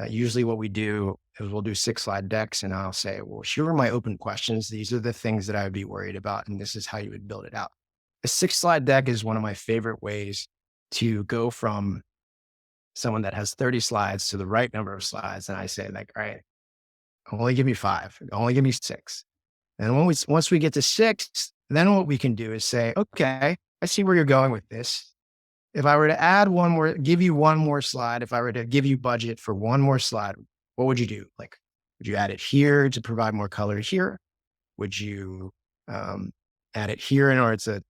Usually what we do is we'll do 6 slide decks and I'll say, well, here are my open questions. These are the things that I would be worried about. And this is how you would build it out. A 6 slide deck is one of my favorite ways to go from someone that has 30 slides to the right number of slides. And I say like, all right, only give me 5, only give me 6. And once we get to 6, then what we can do is say, okay, I see where you're going with this. If I were to add one more, give you one more slide, if I were to give you budget for one more slide, what would you do? Like, would you add it here to provide more color here? Would you add it here in order to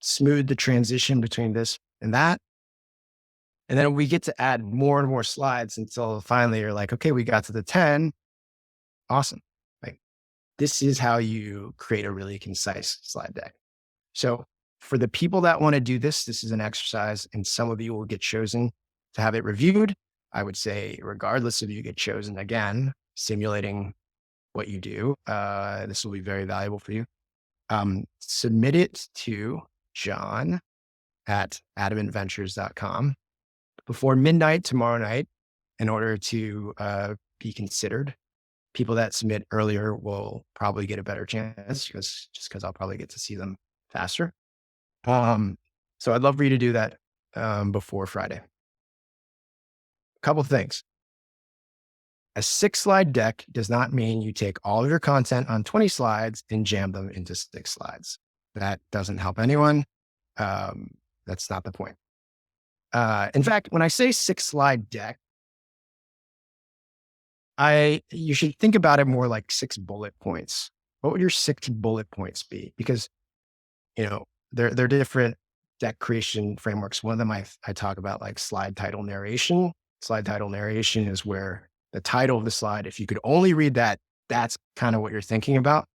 smooth the transition between this and that? And then we get to add more and more slides until finally you're like, okay, we got to the 10. Awesome. Like, this is how you create a really concise slide deck. So for the people that want to do this, this is an exercise and some of you will get chosen to have it reviewed. I would say, regardless if you get chosen, again, simulating what you do, this will be very valuable for you. Submit it to John at adamentventures.com before midnight tomorrow night in order to be considered. People that submit earlier will probably get a better chance because I'll probably get to see them faster. So I'd love for you to do that before Friday. A couple of things. A 6 slide deck does not mean you take all of your content on 20 slides and jam them into 6 slides. That doesn't help anyone. That's not the point. In fact, when I say 6 slide deck, you should think about it more like 6 bullet points. What would your 6 bullet points be? Because, they're different deck creation frameworks. One of them I talk about like slide title narration. Slide title narration is where the title of the slide, if you could only read that, that's kind of what you're thinking about.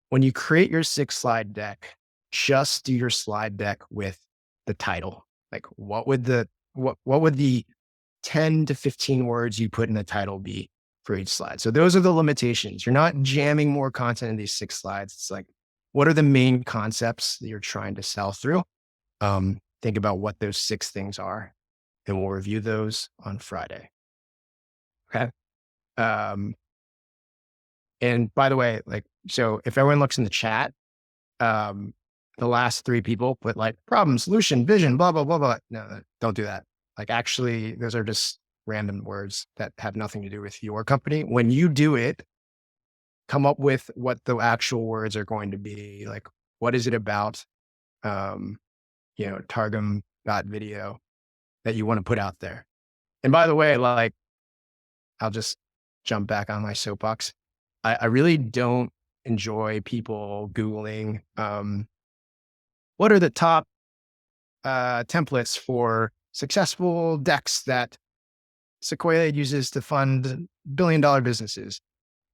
When you create your 6 slide deck, just do your slide deck with the title. Like what would the 10 to 15 words you put in the title be for each slide? So those are the limitations. You're not jamming more content in these 6 slides. It's like, what are the main concepts that you're trying to sell through? Think about what those 6 things are, and we'll review those on Friday. Okay. And by the way, so if everyone looks in the chat, the last 3 people put like problem, solution, vision, blah, blah, blah, blah. No, don't do that. Like actually, those are just random words that have nothing to do with your company. When you do it, come up with what the actual words are going to be. Like, what is it about, Targum.video that you want to put out there? And by the way, like, I'll just jump back on my soapbox. I really don't enjoy people Googling, what are the top templates for successful decks that Sequoia uses to fund billion-dollar businesses.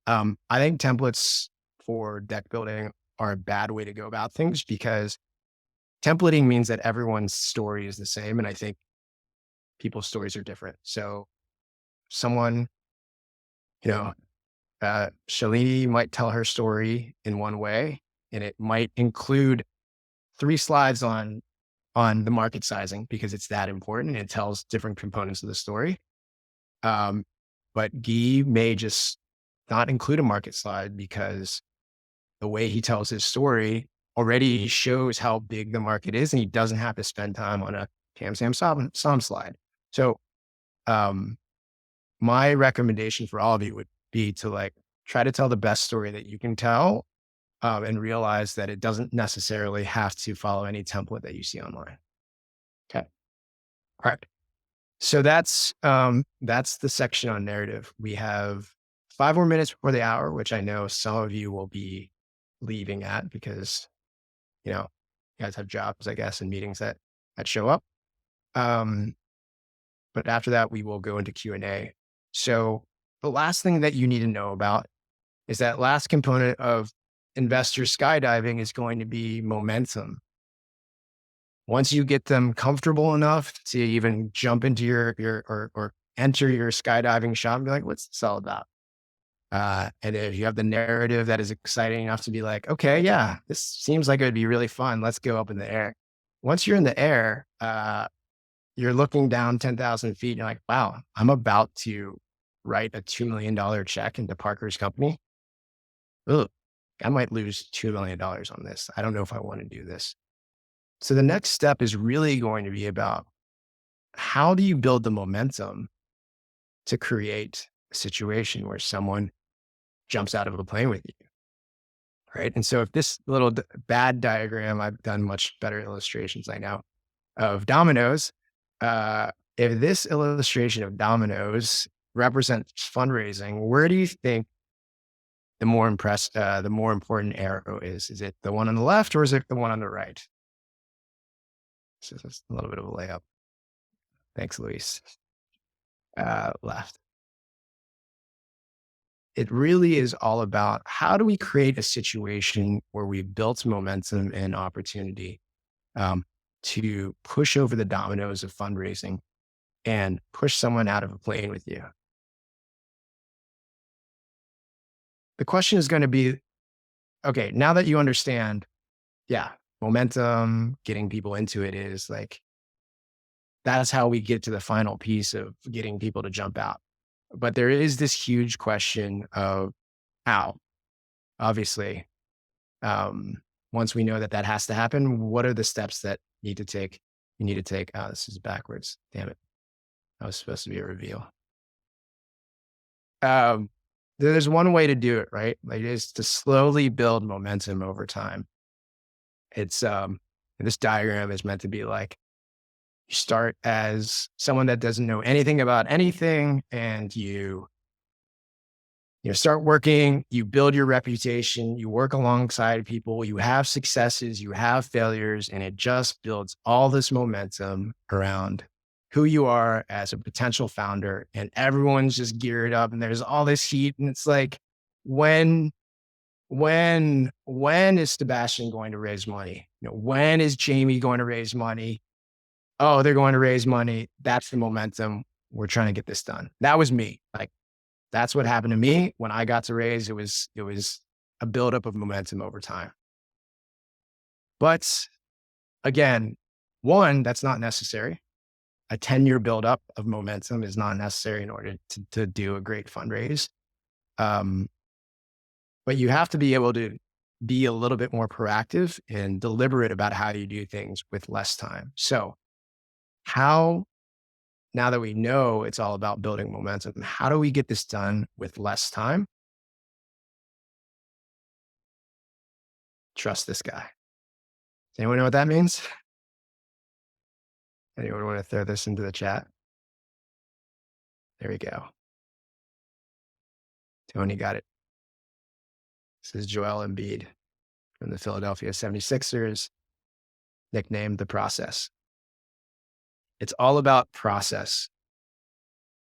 I think templates for deck building are a bad way to go about things because templating means that everyone's story is the same. And I think people's stories are different. So someone, you know, Shalini might tell her story in one way, and it might include 3 slides on the market sizing because it's that important. It tells different components of the story. But Guy may just not include a market slide because the way he tells his story already shows how big the market is, and he doesn't have to spend time on a Sam slide. So, my recommendation for all of you would be to like try to tell the best story that you can tell, and realize that it doesn't necessarily have to follow any template that you see online. Okay. All right. So that's the section on narrative. We have 5 more minutes before the hour, which I know some of you will be leaving at because, you guys have jobs, I guess, and meetings that show up. But after that, we will go into Q&A. So the last thing that you need to know about is that last component of investor skydiving is going to be momentum. Once you get them comfortable enough to even jump into your or enter your skydiving shop and be like, what's this all about? And if you have the narrative that is exciting enough to be like, okay, yeah, this seems like it would be really fun. Let's go up in the air. Once you're in the air, you're looking down 10,000 feet and you're like, wow, I'm about to write a $2 million check into Parker's company. Ugh, I might lose $2 million on this. I don't know if I want to do this. So the next step is really going to be about how do you build the momentum to create a situation where someone jumps out of a plane with you, right? And so if this little bad diagram, I've done much better illustrations, I know, of dominoes. If this illustration of dominoes represents fundraising, where do you think the more important arrow is? Is it the one on the left or is it the one on the right? So it's a little bit of a layup. Thanks, Luis. Left. It really is all about how do we create a situation where we've built momentum and opportunity to push over the dominoes of fundraising and push someone out of a plane with you. The question is going to be, okay, now that you understand, yeah, momentum, getting people into it is like, that's how we get to the final piece of getting people to jump out. But there is this huge question of how. Obviously, once we know that that has to happen, what are the steps that you need to take? Oh, this is backwards. Damn it. That was supposed to be a reveal. There's one way to do it, right? Like, it is to slowly build momentum over time. It's this diagram is meant to be like, you start as someone that doesn't know anything about anything, and you start working, you build your reputation, you work alongside people, you have successes, you have failures, and it just builds all this momentum around who you are as a potential founder, and everyone's just geared up and there's all this heat. And it's like, when is Sebastian going to raise money? When is Jamie going to raise money? Oh, they're going to raise money. That's the momentum. We're trying to get this done. That was me. Like, that's what happened to me when I got to raise. It was a buildup of momentum over time. But again, one, that's not necessary. A 10-year buildup of momentum is not necessary in order to do a great fundraise. But you have to be able to be a little bit more proactive and deliberate about how you do things with less time. So now that we know it's all about building momentum, how do we get this done with less time? Trust this guy. Does anyone know what that means? Anyone want to throw this into the chat? There we go. Tony got it. This is Joel Embiid from the Philadelphia 76ers, nicknamed The Process. It's all about process.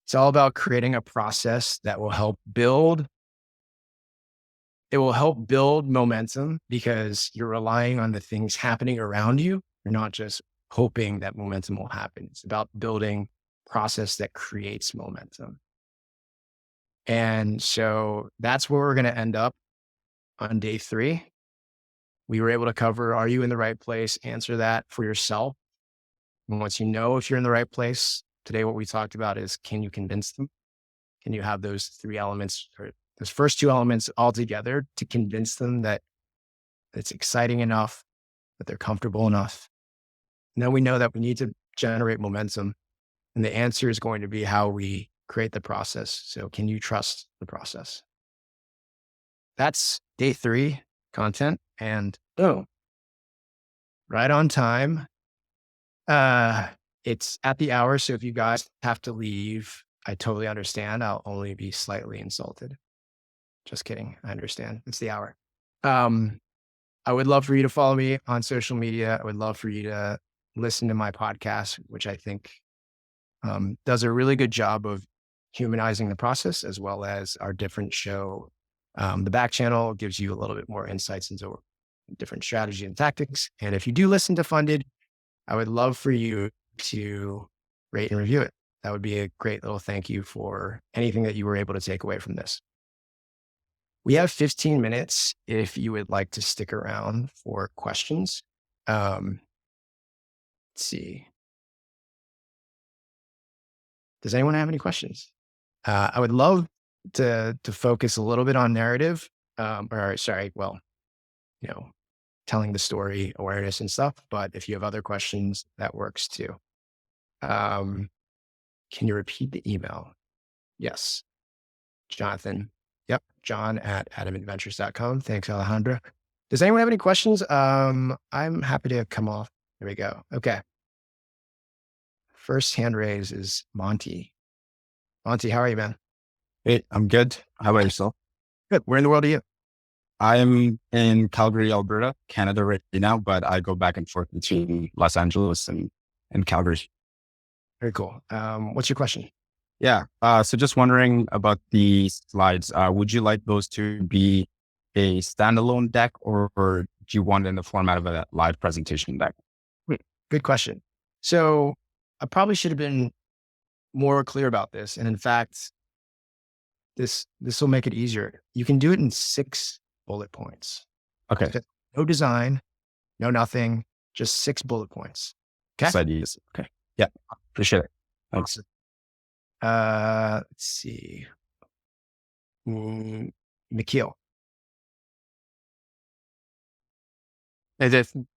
It's all about creating a process that will help build. It will help build momentum because you're relying on the things happening around you. You're not just hoping that momentum will happen. It's about building process that creates momentum. And so that's where we're going to end up on day 3. We were able to cover, are you in the right place? Answer that for yourself. And once you know if you're in the right place, today what we talked about is, can you convince them? Can you have those 3 elements, or those first 2 elements all together to convince them that it's exciting enough, that they're comfortable enough? And then we know that we need to generate momentum. And the answer is going to be how we create the process. So can you trust the process? That's day 3 content. And boom, right on time. It's at the hour. So if you guys have to leave, I totally understand. I'll only be slightly insulted. Just kidding. I understand. It's the hour. I would love for you to follow me on social media. I would love for you to listen to my podcast, which I think does a really good job of humanizing the process, as well as our different show. The back channel gives you a little bit more insights into different strategy and tactics. And if you do listen to Funded, I would love for you to rate and review it. That would be a great little thank you for anything that you were able to take away from this. We have 15 minutes if you would like to stick around for questions. Let's see. Does anyone have any questions? I would love to focus a little bit on narrative, telling the story, awareness and stuff. But if you have other questions, that works too. Can you repeat the email? Yes. Jonathan. Yep. John@adaminventures.com. Thanks, Alejandra. Does anyone have any questions? I'm happy to come off. There we go. Okay. First hand raise is Monty. Monty, how are you, man? Hey, I'm good. How about yourself? Good. Where in the world are you? I'm in Calgary, Alberta, Canada right now, but I go back and forth between Los Angeles and Calgary. Very cool. What's your question? Yeah. So just wondering about the slides. Would you like those to be a standalone deck, or do you want it in the format of a live presentation deck? Good question. So I probably should have been more clear about this. And in fact, this will make it easier. You can do it in 6 bullet points. Okay. So no design, no nothing, just 6 bullet points. Okay. Just ideas. Okay. Yeah. Appreciate it. Thanks. Let's see. Nikhil. Hey, Jason.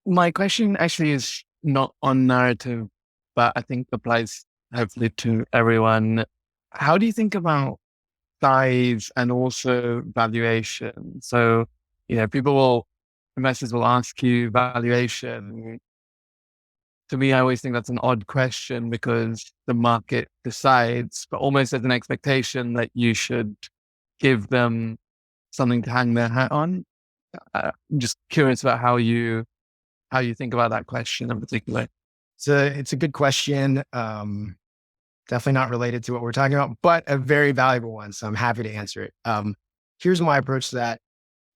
My question actually is not on narrative, but I think applies hopefully to everyone. How do you think about size and also valuation? So, investors will ask you valuation. To me, I always think that's an odd question because the market decides, but almost as an expectation that you should give them something to hang their hat on. I'm just curious about how you think about that question in particular. It's a good question. Definitely not related to what we're talking about, but a very valuable one. So I'm happy to answer it. Here's my approach to that.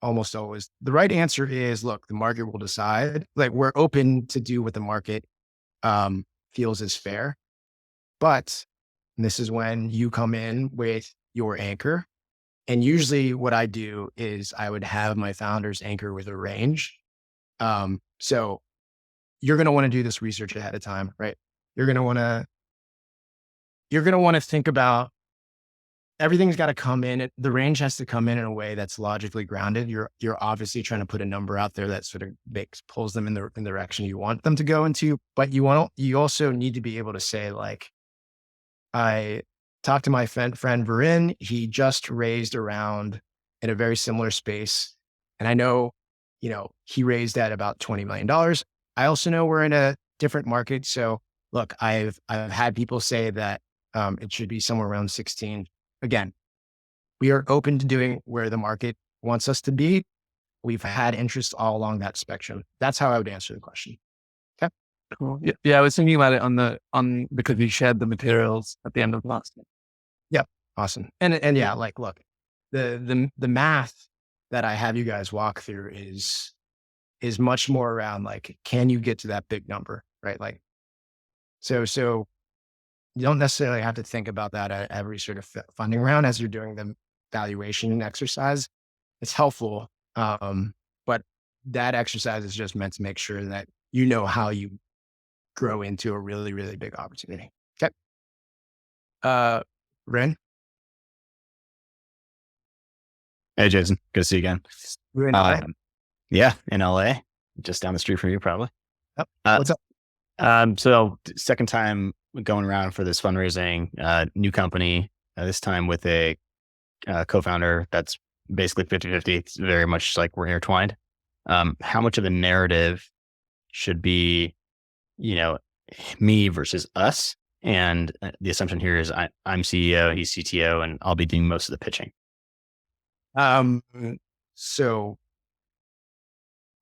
Almost always, the right answer is, look, the market will decide. Like, we're open to do what the market feels is fair. But this is when you come in with your anchor. And usually what I do is I would have my founders anchor with a range. So you're going to want to do this research ahead of time, right? You're going to want to think about everything's got to come in. The range has to come in a way that's logically grounded. You're obviously trying to put a number out there that sort of pulls them in the direction you want them to go into. But you also need to be able to say, like, I talked to my friend Varin. He just raised around in a very similar space, and I know, he raised at about $20 million. I also know we're in a different market. So look, I've had people say that it should be somewhere around 16. Again, we are open to doing where the market wants us to be. We've had interest all along that spectrum. That's how I would answer the question. Okay. Cool. Yeah, I was thinking about it because we shared the materials at the end of last year. Yep. Awesome. And yeah, like, look, the math that I have you guys walk through is much more around like, can you get to that big number, right? Like, so you don't necessarily have to think about that at every sort of funding round as you're doing the valuation exercise. It's helpful, but that exercise is just meant to make sure that you know how you grow into a really, really big opportunity. Okay. Ren, Hey, Jason. Good to see you again. you're in LA. Yeah, in LA, just down the street from you, probably. Yep. Uh, What's up? So second time going around for this fundraising, new company, this time with a co-founder that's basically 50-50. It's very much like we're intertwined. How much of a narrative should be, me versus us? And the assumption here is I'm CEO, he's CTO, and I'll be doing most of the pitching. So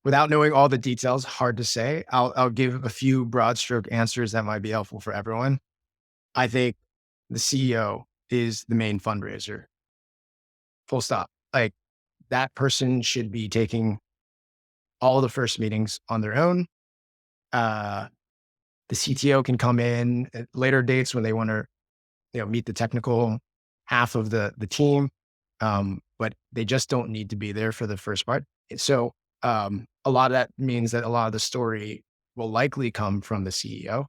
without knowing all the details, hard to say. I'll give a few broad stroke answers that might be helpful for everyone. I think the CEO is the main fundraiser. Full stop. Like, that person should be taking all the first meetings on their own. The CTO can come in at later dates when they want to, meet the technical half of the team. But they just don't need to be there for the first part. So a lot of that means that a lot of the story will likely come from the CEO.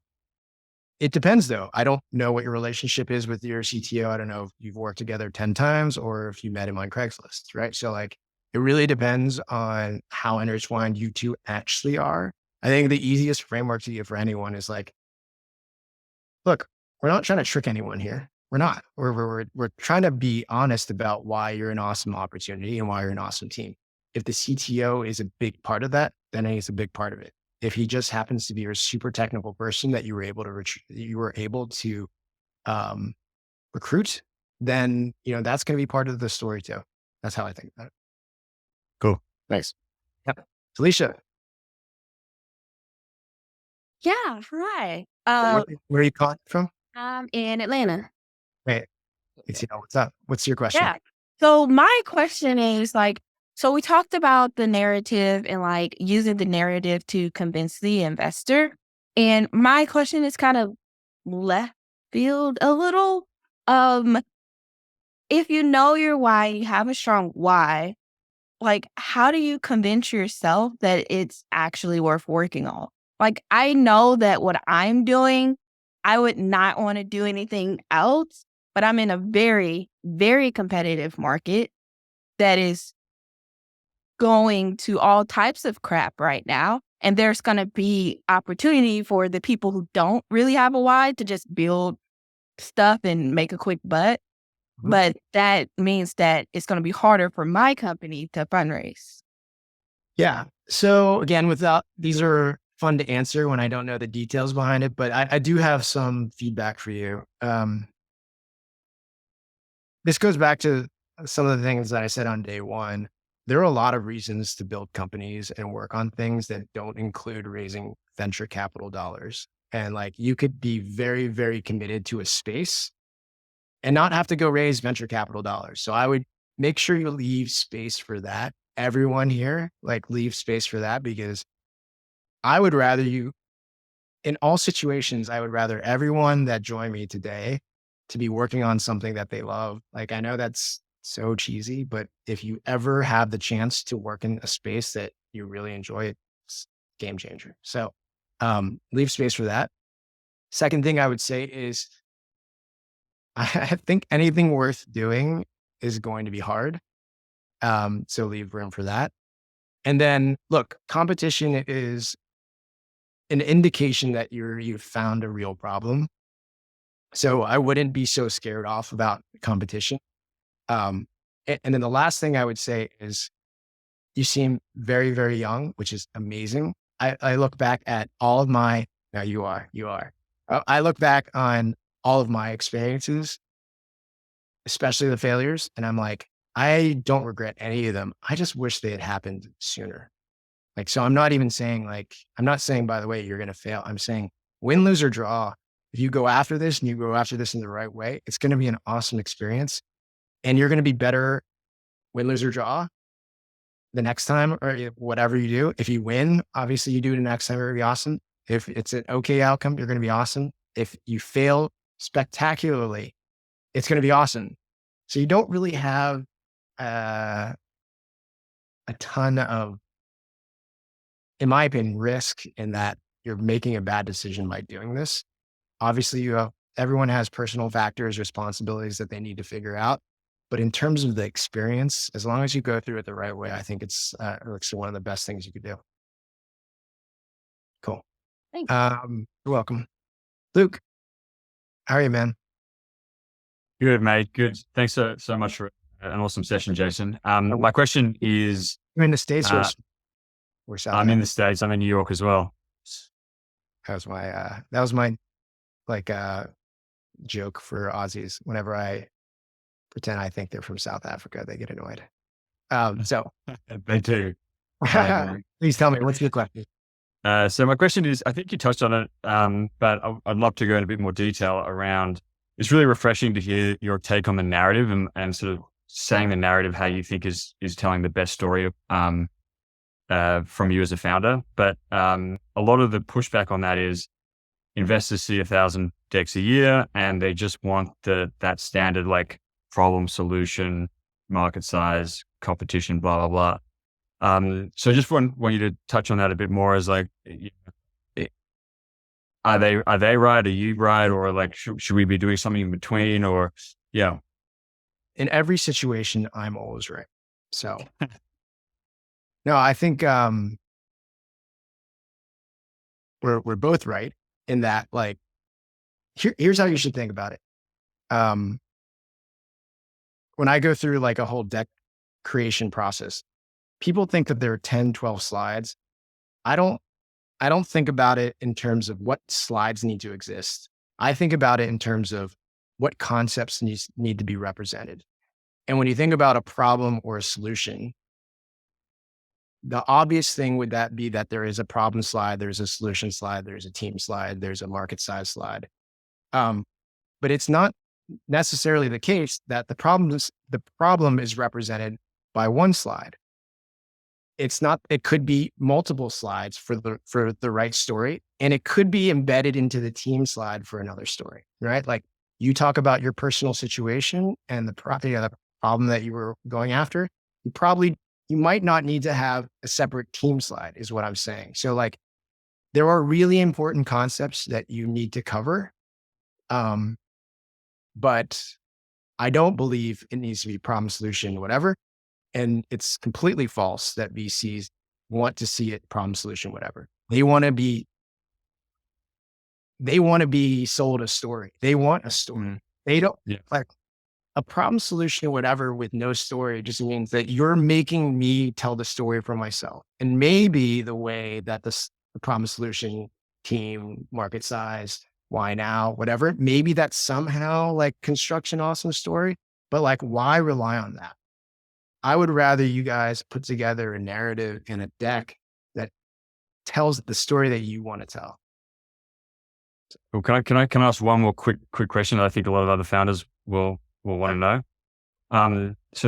It depends though. I don't know what your relationship is with your CTO. I don't know if you've worked together 10 times or if you met him on Craigslist, right? So like, it really depends on how intertwined you two actually are. I think the easiest framework to give for anyone is like, look, we're not trying to trick anyone here. We're not. We're trying to be honest about why you're an awesome opportunity and why you're an awesome team. If the CTO is a big part of that, then he's a big part of it. If he just happens to be a super technical person that you were able to recruit, then that's going to be part of the story too. That's how I think about it. Cool. Thanks. Yep. Felicia, Yeah, hi. where are you calling from? I'm in Atlanta. Wait, what's up? What's your question? Yeah. So my question is like, so we talked about the narrative and like using the narrative to convince the investor. And my question is kind of left field a little. If you know your why, you have a strong why, like how do you convince yourself that it's actually worth working on? Like I know that what I'm doing, I would not want to do anything else, but I'm in a very, very competitive market that is going to all types of crap right now. And there's going to be opportunity for the people who don't really have a why to just build stuff and make a quick butt. Mhm. But that means that it's going to be harder for my company to fundraise. Yeah. So again, these are fun to answer when I don't know the details behind it, but I do have some feedback for you. This goes back to some of the things that I said on day one. There are a lot of reasons to build companies and work on things that don't include raising venture capital dollars. And like, you could be very, very committed to a space and not have to go raise venture capital dollars. So I would make sure you leave space for that. Everyone here, like, leave space for that, because I would rather in all situations, I would rather everyone that joined me today to be working on something that they love. Like, I know that's so cheesy, but if you ever have the chance to work in a space that you really enjoy, it's a game changer. So leave space for that. Second thing I would say is, I think anything worth doing is going to be hard. So leave room for that. And then look, competition is an indication that you've found a real problem. So I wouldn't be so scared off about competition. And then the last thing I would say is, you seem very, very young, which is amazing. I look back at all of now you are. I look back on all of my experiences, especially the failures, and I'm like, I don't regret any of them. I just wish they had happened sooner. Like, so I'm not even saying like, I'm not saying, by the way, you're going to fail. I'm saying win, lose, or draw. If you go after this and you go after this in the right way, it's going to be an awesome experience, and you're going to be better win, lose, or draw the next time, or whatever you do. If you win, obviously you do it the next time, it'll be awesome. If it's an okay outcome, you're going to be awesome. If you fail spectacularly, it's going to be awesome. So you don't really have a ton of, in my opinion, risk in that you're making a bad decision by doing this. Obviously, everyone has personal factors, responsibilities that they need to figure out. But in terms of the experience, as long as you go through it the right way, I think it's one of the best things you could do. Cool. Thanks. You're welcome. Luke, how are you, man? Good, mate. Good. Thanks so much for an awesome session, Jason. My question is, You're in the States or South? I'm in the States. I'm in New York as well. That was my like joke for Aussies. Whenever I pretend I think they're from South Africa, they get annoyed. So They do. please tell me, what's your question? So my question is, I think you touched on it, but I'd love to go in a bit more detail around. It's really refreshing to hear your take on the narrative and sort of saying the narrative how you think is telling the best story from you as a founder. But a lot of the pushback on that is investors see 1,000 decks a year and they just want that standard like problem, solution, market size, competition, blah, blah, blah. So I just want you to touch on that a bit more as like, are they right? Are you right? Or like, should we be doing something in between, or yeah? In every situation, I'm always right. So no, I think we're both right in that. Like, here's how you should think about it. When I go through like a whole deck creation process, people think that there are 10, 12 slides. I don't think about it in terms of what slides need to exist. I think about it in terms of what concepts need to be represented. And when you think about a problem or a solution, the obvious thing would that be that there is a problem slide, there's a solution slide, there's a team slide, there's a market size slide. But it's not necessarily the case that the problem is represented by one slide. It could be multiple slides for the right story, and it could be embedded into the team slide for another story, right? Like you talk about your personal situation and the problem that you were going after. You might not need to have a separate team slide, is what I'm saying. So like there are really important concepts that you need to cover. But I don't believe it needs to be problem, solution, whatever. And it's completely false that VCs want to see it problem, solution, whatever. They want to be sold a story. They want a story. They don't like a problem, solution, whatever with no story just means that you're making me tell the story for myself. And maybe the way that the problem, solution, team, market size, why now, whatever, maybe that's somehow like construction awesome story, but like why rely on that? I would rather you guys put together a narrative and a deck that tells the story that you want to tell. Well, can I ask one more quick question that I think a lot of other founders will want to know? So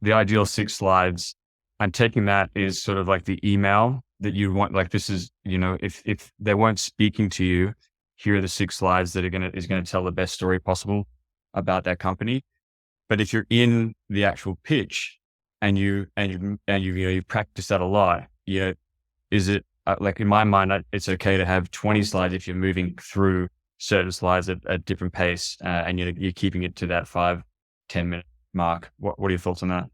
the ideal 6 slides, I'm taking that is sort of like the email that you want. Like this is, if they weren't speaking to you, here are the 6 slides that is going to tell the best story possible about that company. But if you're in the actual pitch and you practice that a lot, is it like in my mind, it's okay to have 20 slides if you're moving through certain slides at different pace and you're keeping it to that 5-10 minute mark. What are your thoughts on that?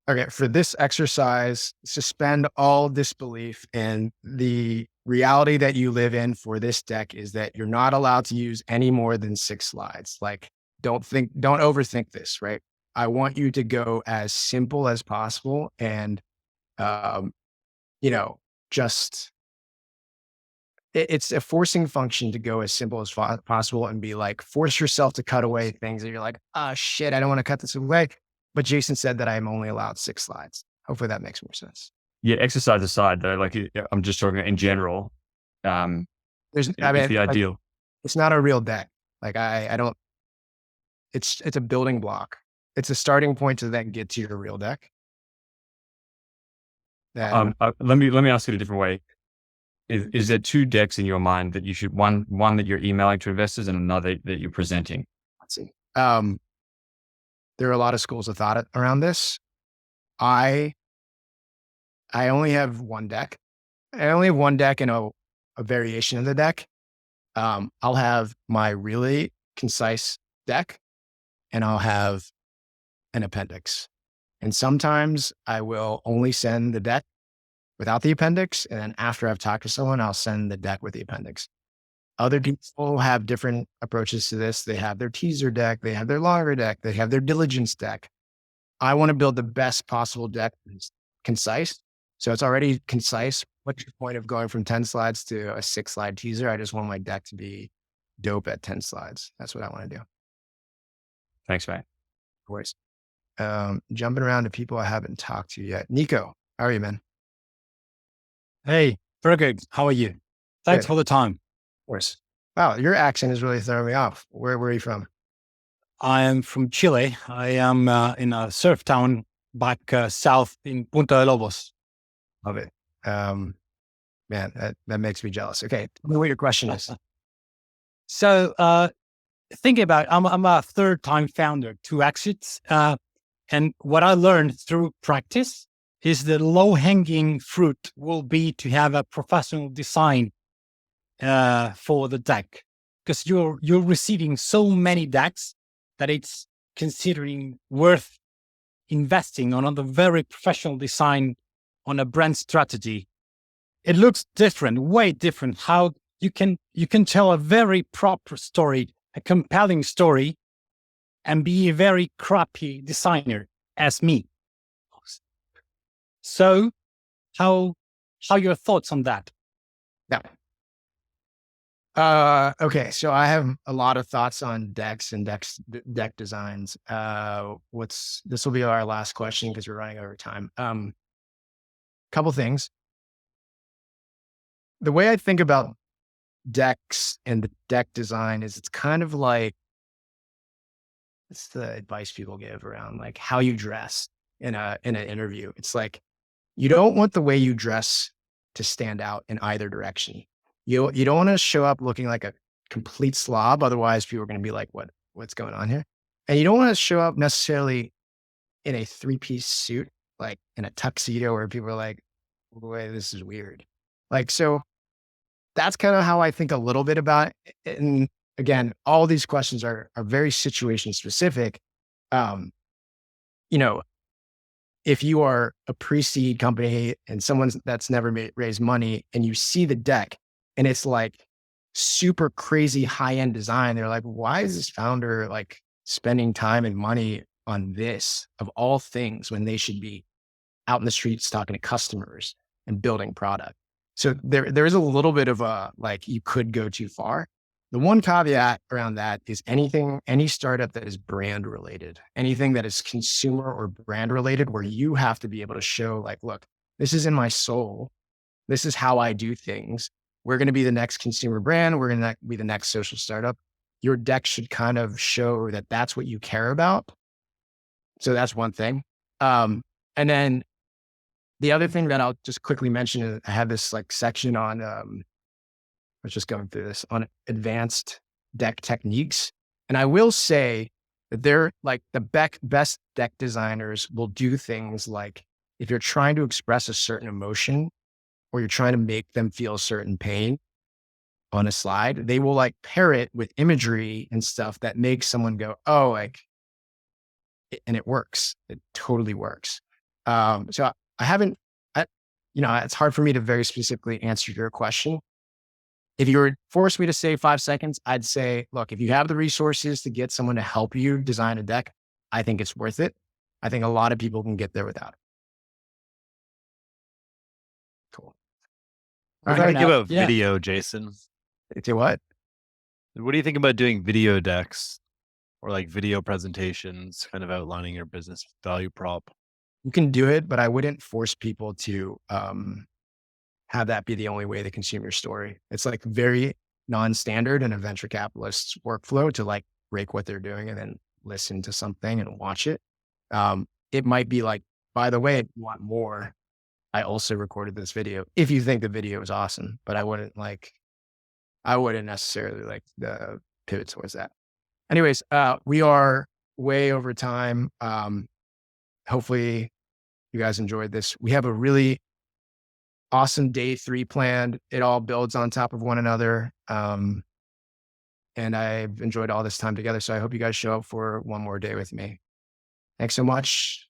Okay, for this exercise, suspend all disbelief, and the reality that you live in for this deck is that you're not allowed to use any more than 6 slides. Like, don't overthink this, right? I want you to go as simple as possible and, it's a forcing function to go as simple as possible and be like, force yourself to cut away things that you're like, oh shit, I don't want to cut this away. But Jason said that I'm only allowed 6 slides. Hopefully that makes more sense. Yeah, exercise aside, though, like I'm just talking in general. There's, It's I mean, the like, ideal. it's not a real deck. Like I don't. It's a building block. It's a starting point to then get to your real deck. Then Let me ask it a different way. Is there two decks in your mind that you should one that you're emailing to investors and another that you're presenting? let's see. There are a lot of schools of thought around this. I only have one deck. I only have one deck and a variation of the deck. I'll have my really concise deck, and I'll have an appendix. And sometimes I will only send the deck without the appendix. And then after I've talked to someone, I'll send the deck with the appendix. Other people have different approaches to this. They have their teaser deck, they have their longer deck, they have their diligence deck. I want to build the best possible deck that's concise. So it's already concise. What's your point of going from 10 slides to a 6-slide teaser? I just want my deck to be dope at 10 slides. That's what I want to do. Of Thanks, mate. course. Jumping around to people I haven't talked to yet. Nico, how are you, man? Hey, very good. How are you? Thanks Good. for the time. Of course. Wow, your accent is really throwing me off. Where are you from? I am from Chile. I am in a surf town back south in Punta de Lobos. Love it. Man, that makes me jealous. Okay, tell me what your question is. So, thinking about, I'm a third-time founder, 2 exits, and what I learned through practice is the low-hanging fruit will be to have a professional design for the deck, because you're receiving so many decks that it's considering worth investing on a very professional design on a brand strategy. It looks different, way different. How you can tell a very proper story, a compelling story, and be a very crappy designer as me. So, how your thoughts on that? Yeah. Okay, so I have a lot of thoughts on decks and deck designs. This will be our last question because we're running over time. Couple things. The way I think about decks and the deck design is it's kind of like, it's the advice people give around like how you dress in an interview. It's like, you don't want the way you dress to stand out in either direction. You don't want to show up looking like a complete slob. Otherwise people are going to be like, what's going on here? And you don't want to show up necessarily in a 3-piece suit, like in a tuxedo where people are like, boy, this is weird. Like, so that's kind of how I think a little bit about it. And again, all these questions are very situation specific. If you are a pre-seed company and someone that's never raised money and you see the deck and it's like super crazy high-end design, they're like, why is this founder like spending time and money on this of all things when they should be out in the streets talking to customers and building product? So there is a little bit of a, like, you could go too far. The one caveat around that is any startup that is brand related, anything that is consumer or brand related, where you have to be able to show like, look, this is in my soul. This is how I do things. We're going to be the next consumer brand. We're going to be the next social startup. Your deck should kind of show that that's what you care about. So that's one thing. And then the other thing that I'll just quickly mention is I have this like section on, I was just going through this on advanced deck techniques. And I will say that they're like the best deck designers will do things like, if you're trying to express a certain emotion or you're trying to make them feel certain pain on a slide, they will like pair it with imagery and stuff that makes someone go, oh, like, and it works. It totally works. So it's hard for me to very specifically answer your question. If you were forced me to say 5 seconds, I'd say, look, if you have the resources to get someone to help you design a deck, I think it's worth it. I think a lot of people can get there without it. Cool. What do you think about video, Jason? Do what? What do you think about doing video decks or like video presentations, kind of outlining your business value prop? you can do it, but I wouldn't force people to have that be the only way they consume your story. It's like very non-standard in a venture capitalist's workflow to like break what they're doing and then listen to something and watch it. It might be like, by the way, if you want more, I also recorded this video if you think the video is awesome, but I wouldn't necessarily like the pivot towards that. Anyways, we are way over time. Hopefully you guys enjoyed this. We have a really awesome day 3 planned. It all builds on top of one another. And I've enjoyed all this time together. So I hope you guys show up for one more day with me. Thanks so much.